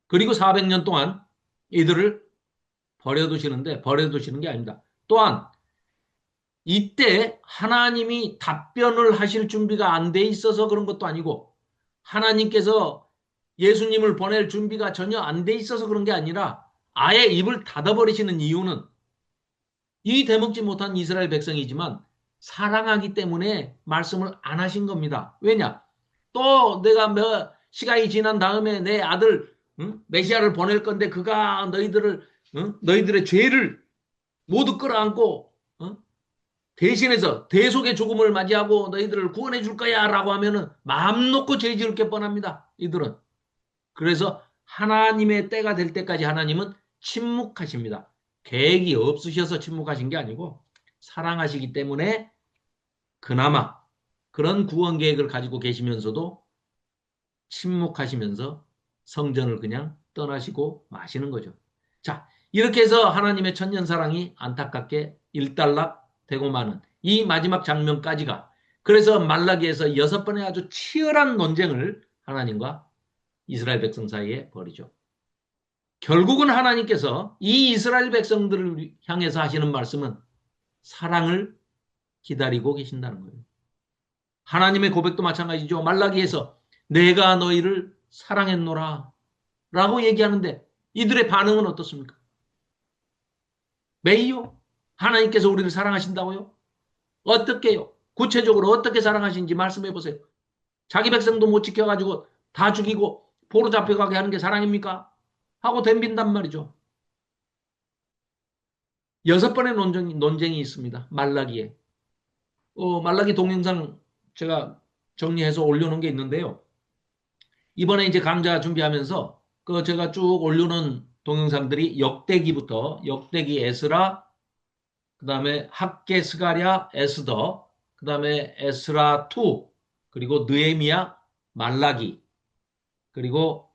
Speaker 1: 그리고 400년 동안 이들을 버려두시는데 버려두시는 게 아닙니다. 또한 이때 하나님이 답변을 하실 준비가 안 돼 있어서 그런 것도 아니고 하나님께서 예수님을 보낼 준비가 전혀 안 돼 있어서 그런 게 아니라 아예 입을 닫아버리시는 이유는 이 대먹지 못한 이스라엘 백성이지만 사랑하기 때문에 말씀을 안 하신 겁니다. 왜냐? 또 내가 시간이 지난 다음에 내 아들 메시아를 보낼 건데 그가 너희들의 죄를 모두 끌어안고 대신해서 대속의 죽음을 맞이하고 너희들을 구원해 줄 거야 라고 하면은 마음 놓고 죄 지을 게 뻔합니다. 이들은. 그래서 하나님의 때가 될 때까지 하나님은 침묵하십니다. 계획이 없으셔서 침묵하신 게 아니고 사랑하시기 때문에 그나마 그런 구원 계획을 가지고 계시면서도 침묵하시면서 성전을 그냥 떠나시고 마시는 거죠. 자, 이렇게 해서 하나님의 천년사랑이 안타깝게 일단락되고 마는 이 마지막 장면까지가, 그래서 말라기에서 6번의 아주 치열한 논쟁을 하나님과 이스라엘 백성 사이에 벌이죠. 결국은 하나님께서 이 이스라엘 백성들을 향해서 하시는 말씀은 사랑을 기다리고 계신다는 거예요. 하나님의 고백도 마찬가지죠. 말라기에서 내가 너희를 사랑했노라 라고 얘기하는데 이들의 반응은 어떻습니까? 매이요? 하나님께서 우리를 사랑하신다고요? 어떻게요? 구체적으로 어떻게 사랑하시는지 말씀해 보세요. 자기 백성도 못 지켜가지고 다 죽이고 포로 잡혀가게 하는 게 사랑입니까? 하고 덤빈단 말이죠. 6번의 논쟁이 있습니다. 말라기에. 말라기 동영상 제가 정리해서 올려놓은 게 있는데요. 이번에 이제 강좌 준비하면서 그 제가 쭉 올려놓은 동영상들이 역대기부터 역대기 에스라, 그다음에 학개 스가랴 에스더, 그다음에 에스라 2, 그리고 느헤미야 말라기, 그리고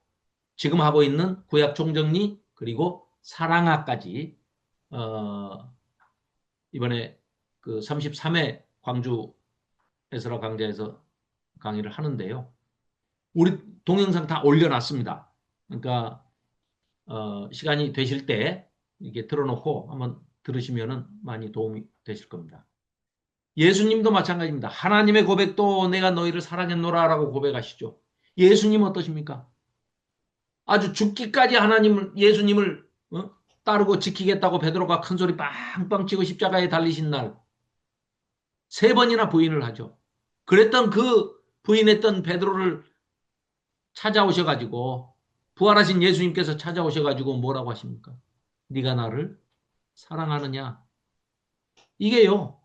Speaker 1: 지금 하고 있는 구약 총정리, 그리고 사랑아까지 어, 이번에 그 33회 광주 에스라 강좌에서 강의를 하는데요. 우리 동영상 다 올려놨습니다. 그러니까 시간이 되실 때 이게 틀어놓고 한번 들으시면은 많이 도움이 되실 겁니다. 예수님도 마찬가지입니다. 하나님의 고백도 내가 너희를 사랑했노라라고 고백하시죠. 예수님 어떠십니까? 아주 죽기까지 예수님을 따르고 지키겠다고 베드로가 큰 소리 빵빵 치고 십자가에 달리신 날 세 번이나 부인을 하죠. 그랬던 그 부인했던 베드로를 찾아오셔가지고 부활하신 예수님께서 찾아오셔가지고 뭐라고 하십니까? 네가 나를 사랑하느냐? 이게요.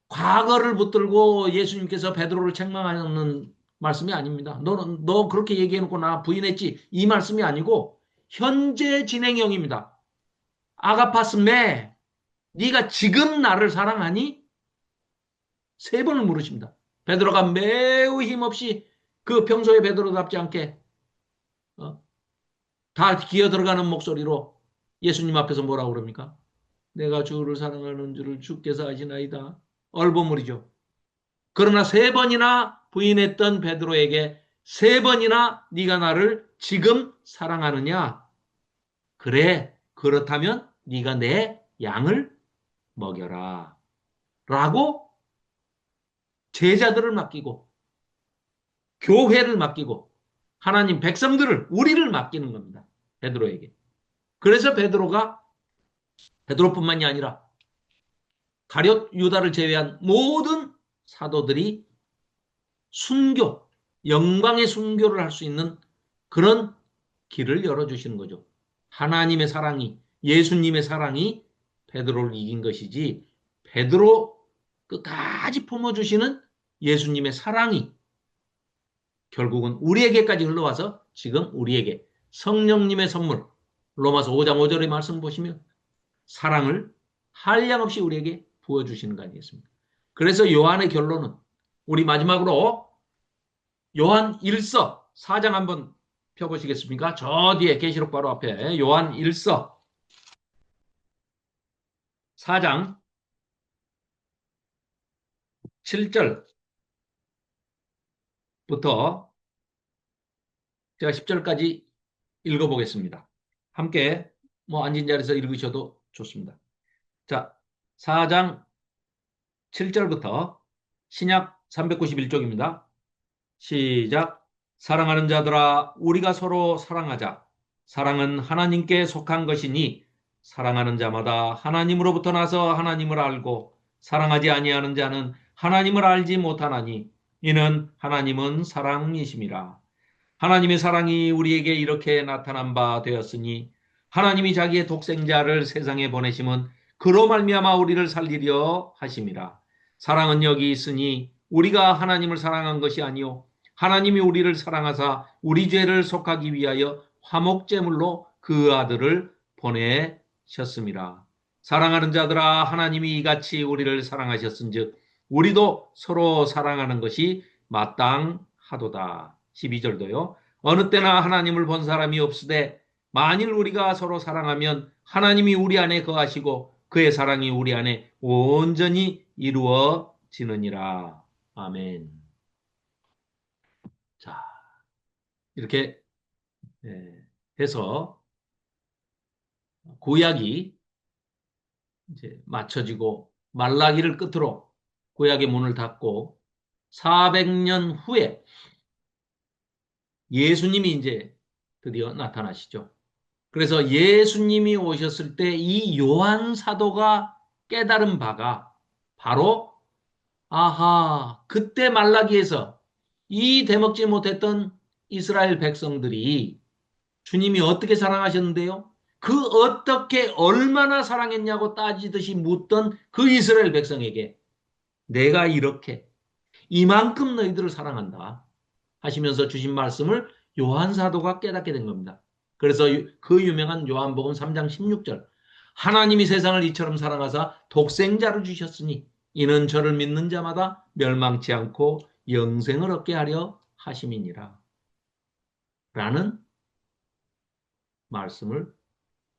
Speaker 1: 과거를 붙들고 예수님께서 베드로를 책망하는 말씀이 아닙니다. 너 그렇게 얘기해놓고 나 부인했지. 이 말씀이 아니고 현재 진행형입니다. 아가파스메, 네가 지금 나를 사랑하니? 세 번을 물으십니다. 베드로가 매우 힘없이 그 평소에 베드로답지 않게 어? 다 기어 들어가는 목소리로 예수님 앞에서 뭐라고 그럽니까? 내가 주를 사랑하는 줄을 주께서 아시나이다. 얼버무리죠. 그러나 세 번이나 부인했던 베드로에게 세 번이나 네가 나를 지금 사랑하느냐? 그래, 그렇다면 네가 내 양을 먹여라. 라고 제자들을 맡기고 교회를 맡기고 하나님 백성들을 우리를 맡기는 겁니다. 베드로에게. 그래서 베드로뿐만이 아니라 가룟 유다를 제외한 모든 사도들이 순교, 영광의 순교를 할 수 있는 그런 길을 열어주시는 거죠. 하나님의 사랑이, 예수님의 사랑이 베드로를 이긴 것이지 베드로 끝까지 품어주시는 예수님의 사랑이 결국은 우리에게까지 흘러와서 지금 우리에게 성령님의 선물, 로마서 5장 5절의 말씀 보시면 사랑을 한량없이 우리에게 부어주시는 거 아니겠습니까? 그래서 요한의 결론은 우리 마지막으로 요한 1서 4장 한번 펴보시겠습니까? 저 뒤에 계시록 바로 앞에 요한 1서 4장 7절부터 제가 10절까지 읽어보겠습니다. 함께 뭐 앉은 자리에서 읽으셔도 좋습니다. 자, 4장 7절부터 신약 391쪽입니다. 시작. 사랑하는 자들아, 우리가 서로 사랑하자. 사랑은 하나님께 속한 것이니 사랑하는 자마다 하나님으로부터 나서 하나님을 알고 사랑하지 아니하는 자는 하나님을 알지 못하나니 이는 하나님은 사랑이심이라. 하나님의 사랑이 우리에게 이렇게 나타난 바 되었으니 하나님이 자기의 독생자를 세상에 보내심은 그로 말미암아 우리를 살리려 하심이라. 사랑은 여기 있으니 우리가 하나님을 사랑한 것이 아니요 하나님이 우리를 사랑하사 우리 죄를 속하기 위하여 화목제물로 그 아들을 보내셨습니다. 사랑하는 자들아, 하나님이 이같이 우리를 사랑하셨은즉 우리도 서로 사랑하는 것이 마땅하도다. 12절도요. 어느 때나 하나님을 본 사람이 없으되 만일 우리가 서로 사랑하면 하나님이 우리 안에 거하시고 그의 사랑이 우리 안에 온전히 이루어지느니라. 아멘. 자, 이렇게 해서 구약이 이제 맞춰지고 말라기를 끝으로 구약의 문을 닫고 400년 후에 예수님이 이제 드디어 나타나시죠. 그래서 예수님이 오셨을 때 이 요한 사도가 깨달은 바가 바로 아하, 그때 말라기에서 이 대먹지 못했던 이스라엘 백성들이 주님이 어떻게 사랑하셨는데요? 그 어떻게 얼마나 사랑했냐고 따지듯이 묻던 그 이스라엘 백성에게 내가 이렇게 이만큼 너희들을 사랑한다 하시면서 주신 말씀을 요한 사도가 깨닫게 된 겁니다. 그래서 그 유명한 요한복음 3장 16절. 하나님이 세상을 이처럼 사랑하사 독생자를 주셨으니 이는 저를 믿는 자마다 멸망치 않고 영생을 얻게 하려 하심이니라. 라는 말씀을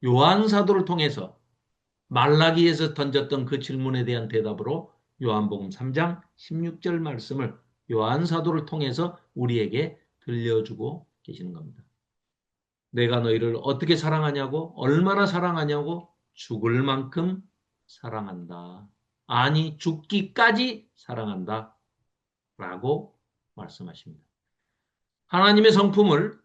Speaker 1: 요한 사도를 통해서 말라기에서 던졌던 그 질문에 대한 대답으로 요한복음 3장 16절 말씀을 요한 사도를 통해서 우리에게 들려주고 계시는 겁니다. 내가 너희를 어떻게 사랑하냐고, 얼마나 사랑하냐고, 죽을 만큼 사랑한다. 아니, 죽기까지 사랑한다. 라고 말씀하십니다. 하나님의 성품을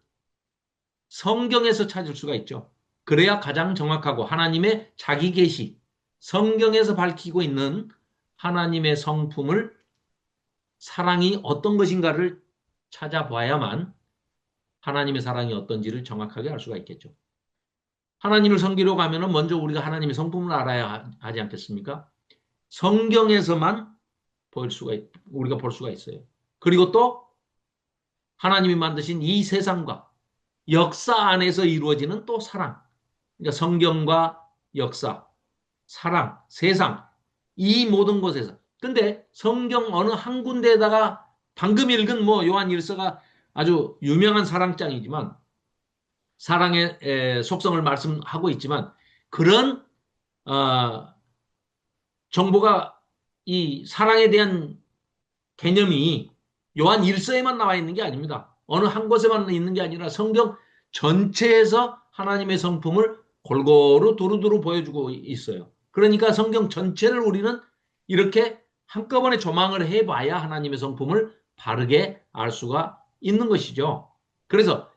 Speaker 1: 성경에서 찾을 수가 있죠. 그래야 가장 정확하고 하나님의 자기 계시, 성경에서 밝히고 있는 하나님의 성품을 사랑이 어떤 것인가를 찾아봐야만 하나님의 사랑이 어떤지를 정확하게 알 수가 있겠죠. 하나님을 섬기려고 하면 먼저 우리가 하나님의 성품을 알아야 하지 않겠습니까? 성경에서만 우리가 볼 수가 있어요. 그리고 또 하나님이 만드신 이 세상과 역사 안에서 이루어지는 또 사랑. 그러니까 성경과 역사, 사랑, 세상, 이 모든 곳에서. 근데 성경 어느 한 군데에다가 방금 읽은 요한 일서가 아주 유명한 사랑장이지만 사랑의 속성을 말씀하고 있지만 그런 정보가 이 사랑에 대한 개념이 요한 일서에만 나와 있는 게 아닙니다. 어느 한 곳에만 있는 게 아니라 성경 전체에서 하나님의 성품을 골고루 두루두루 보여주고 있어요. 그러니까 성경 전체를 우리는 이렇게 한꺼번에 조망을 해봐야 하나님의 성품을 바르게 알 수가 있는 것이죠. 그래서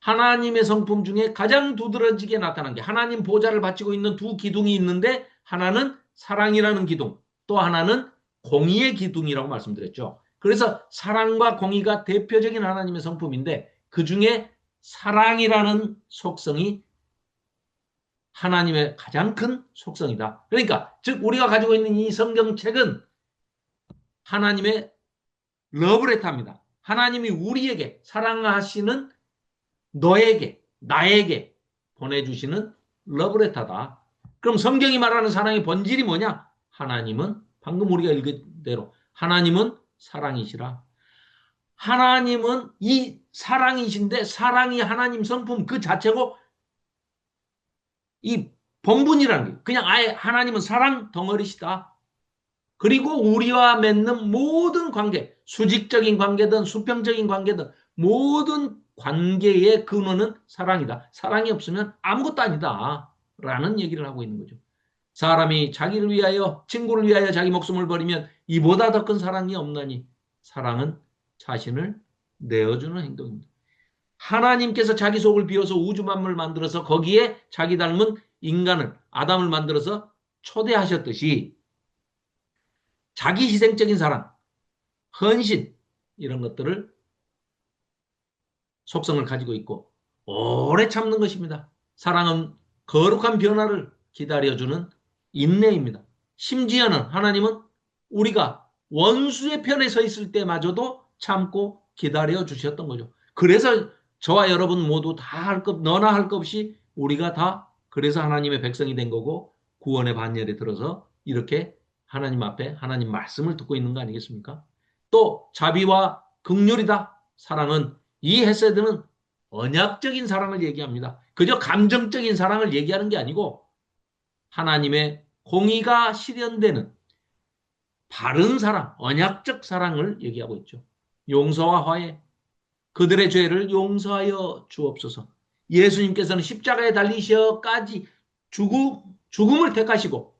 Speaker 1: 하나님의 성품 중에 가장 두드러지게 나타난 게 하나님 보좌를 바치고 있는 두 기둥이 있는데 하나는 사랑이라는 기둥, 또 하나는 공의의 기둥이라고 말씀드렸죠. 그래서 사랑과 공의가 대표적인 하나님의 성품인데 그중에 사랑이라는 속성이 하나님의 가장 큰 속성이다. 그러니까 즉 우리가 가지고 있는 이 성경책은 하나님의 러브레터입니다. 하나님이 우리에게 사랑하시는 너에게 나에게 보내주시는 러브레터다. 그럼 성경이 말하는 사랑의 본질이 뭐냐? 하나님은 방금 우리가 읽은 대로 하나님은 사랑이시라. 하나님은 이 사랑이신데 사랑이 하나님 성품 그 자체고 이 본분이라는 게 그냥 아예 하나님은 사랑 덩어리시다. 그리고 우리와 맺는 모든 관계, 수직적인 관계든 수평적인 관계든 모든 관계의 근원은 사랑이다. 사랑이 없으면 아무것도 아니다. 라는 얘기를 하고 있는 거죠. 사람이 자기를 위하여, 친구를 위하여 자기 목숨을 버리면 이보다 더 큰 사랑이 없나니 사랑은 자신을 내어주는 행동입니다. 하나님께서 자기 속을 비워서 우주 만물을 만들어서 거기에 자기 닮은 인간을, 아담을 만들어서 초대하셨듯이 자기 희생적인 사랑, 헌신 이런 것들을 속성을 가지고 있고 오래 참는 것입니다. 사랑은 거룩한 변화를 기다려주는 인내입니다. 심지어는 하나님은 우리가 원수의 편에 서 있을 때마저도 참고 기다려 주셨던 거죠. 그래서 저와 여러분 모두 다 할 것, 너나 할 것 없이 우리가 다 그래서 하나님의 백성이 된 거고 구원의 반열에 들어서 이렇게 하나님 앞에 하나님 말씀을 듣고 있는 거 아니겠습니까? 또 자비와 긍휼이다. 사랑은 이 헤세드는 언약적인 사랑을 얘기합니다. 그저 감정적인 사랑을 얘기하는 게 아니고 하나님의 공의가 실현되는 바른 사랑, 언약적 사랑을 얘기하고 있죠. 용서와 화해, 그들의 죄를 용서하여 주옵소서. 예수님께서는 십자가에 달리셔까지 죽음을 택하시고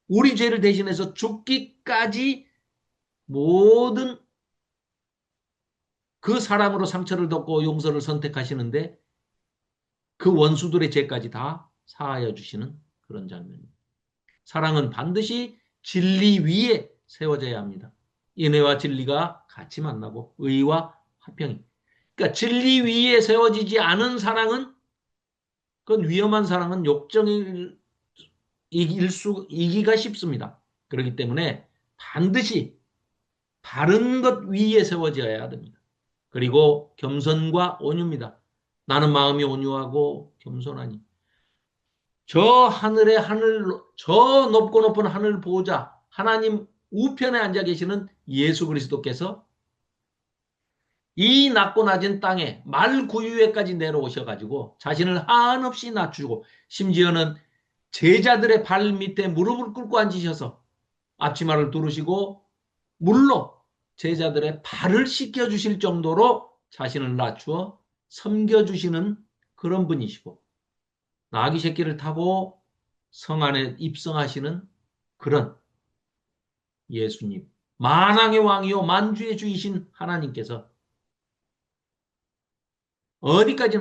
Speaker 1: 우리 죄를 대신해서 죽기까지 모든 그 사랑으로 상처를 덮고 용서를 선택하시는데 그 원수들의 죄까지 다 사하여 주시는 그런 장면입니다. 사랑은 반드시 진리 위에 세워져야 합니다. 인애와 진리가 같이 만나고 의와 화평이. 그러니까 진리 위에 세워지지 않은 사랑은 그건 위험한 사랑은 욕정을 이기가 쉽습니다. 그렇기 때문에 반드시 바른 것 위에 세워져야 됩니다. 그리고 겸손과 온유입니다. 나는 마음이 온유하고 겸손하니. 저 하늘의 하늘, 저 높고 높은 하늘 보호자, 하나님 우편에 앉아 계시는 예수 그리스도께서 이 낮고 낮은 땅에 말 구유에까지 내려오셔가지고 자신을 한없이 낮추고 심지어는 제자들의 발 밑에 무릎을 꿇고 앉으셔서 앞치마를 두르시고 물로 제자들의 발을 씻겨주실 정도로 자신을 낮추어 섬겨주시는 그런 분이시고 나귀 새끼를 타고 성 안에 입성하시는 그런 예수님, 만왕의 왕이요 만주의 주이신 하나님께서 어디까지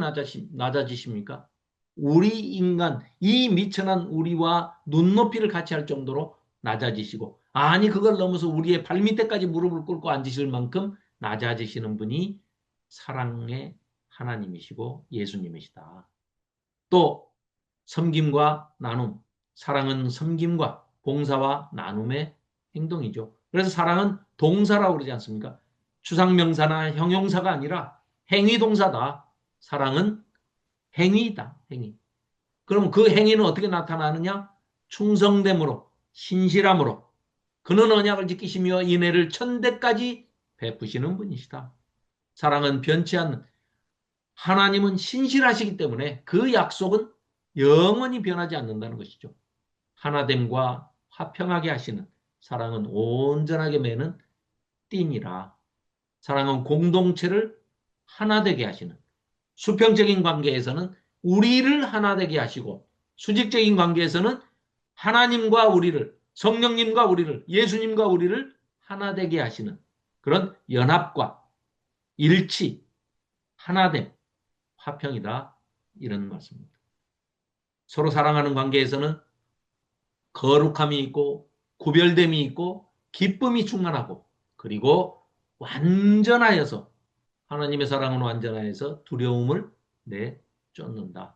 Speaker 1: 낮아지십니까? 우리 인간, 이 미천한 우리와 눈높이를 같이 할 정도로 낮아지시고, 아니, 그걸 넘어서 우리의 발밑에까지 무릎을 꿇고 앉으실 만큼 낮아지시는 분이 사랑의 하나님이시고 예수님이시다. 또, 섬김과 나눔, 사랑은 섬김과 봉사와 나눔의 행동이죠. 그래서 사랑은 동사라고 그러지 않습니까? 추상명사나 형용사가 아니라 행위동사다. 사랑은 행위다. 행위. 그럼 그 행위는 어떻게 나타나느냐? 충성됨으로, 신실함으로. 그는 언약을 지키시며 인애를 천대까지 베푸시는 분이시다. 사랑은 변치 않는, 하나님은 신실하시기 때문에 그 약속은 영원히 변하지 않는다는 것이죠. 하나됨과 화평하게 하시는, 사랑은 온전하게 매는 띠니라. 사랑은 공동체를 하나 되게 하시는, 수평적인 관계에서는 우리를 하나 되게 하시고, 수직적인 관계에서는 하나님과 우리를, 성령님과 우리를, 예수님과 우리를 하나 되게 하시는 그런 연합과 일치, 하나됨, 화평이다. 이런 말씀입니다. 서로 사랑하는 관계에서는 거룩함이 있고 구별됨이 있고 기쁨이 충만하고 그리고 완전하여서 하나님의 사랑은 완전하여서 두려움을 내쫓는다.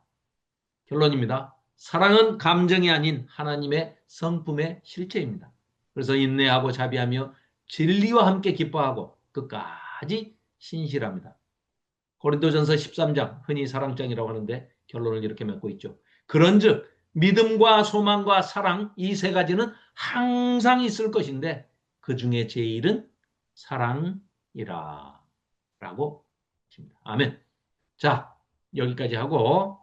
Speaker 1: 결론입니다. 사랑은 감정이 아닌 하나님의 성품의 실체입니다. 그래서 인내하고 자비하며 진리와 함께 기뻐하고 끝까지 신실합니다. 고린도전서 13장, 흔히 사랑장이라고 하는데 결론을 이렇게 맺고 있죠. 그런즉 믿음과 소망과 사랑 이 세 가지는 항상 있을 것인데 그 중에 제일은 사랑이라 라고 하십니다. 아멘. 자, 여기까지 하고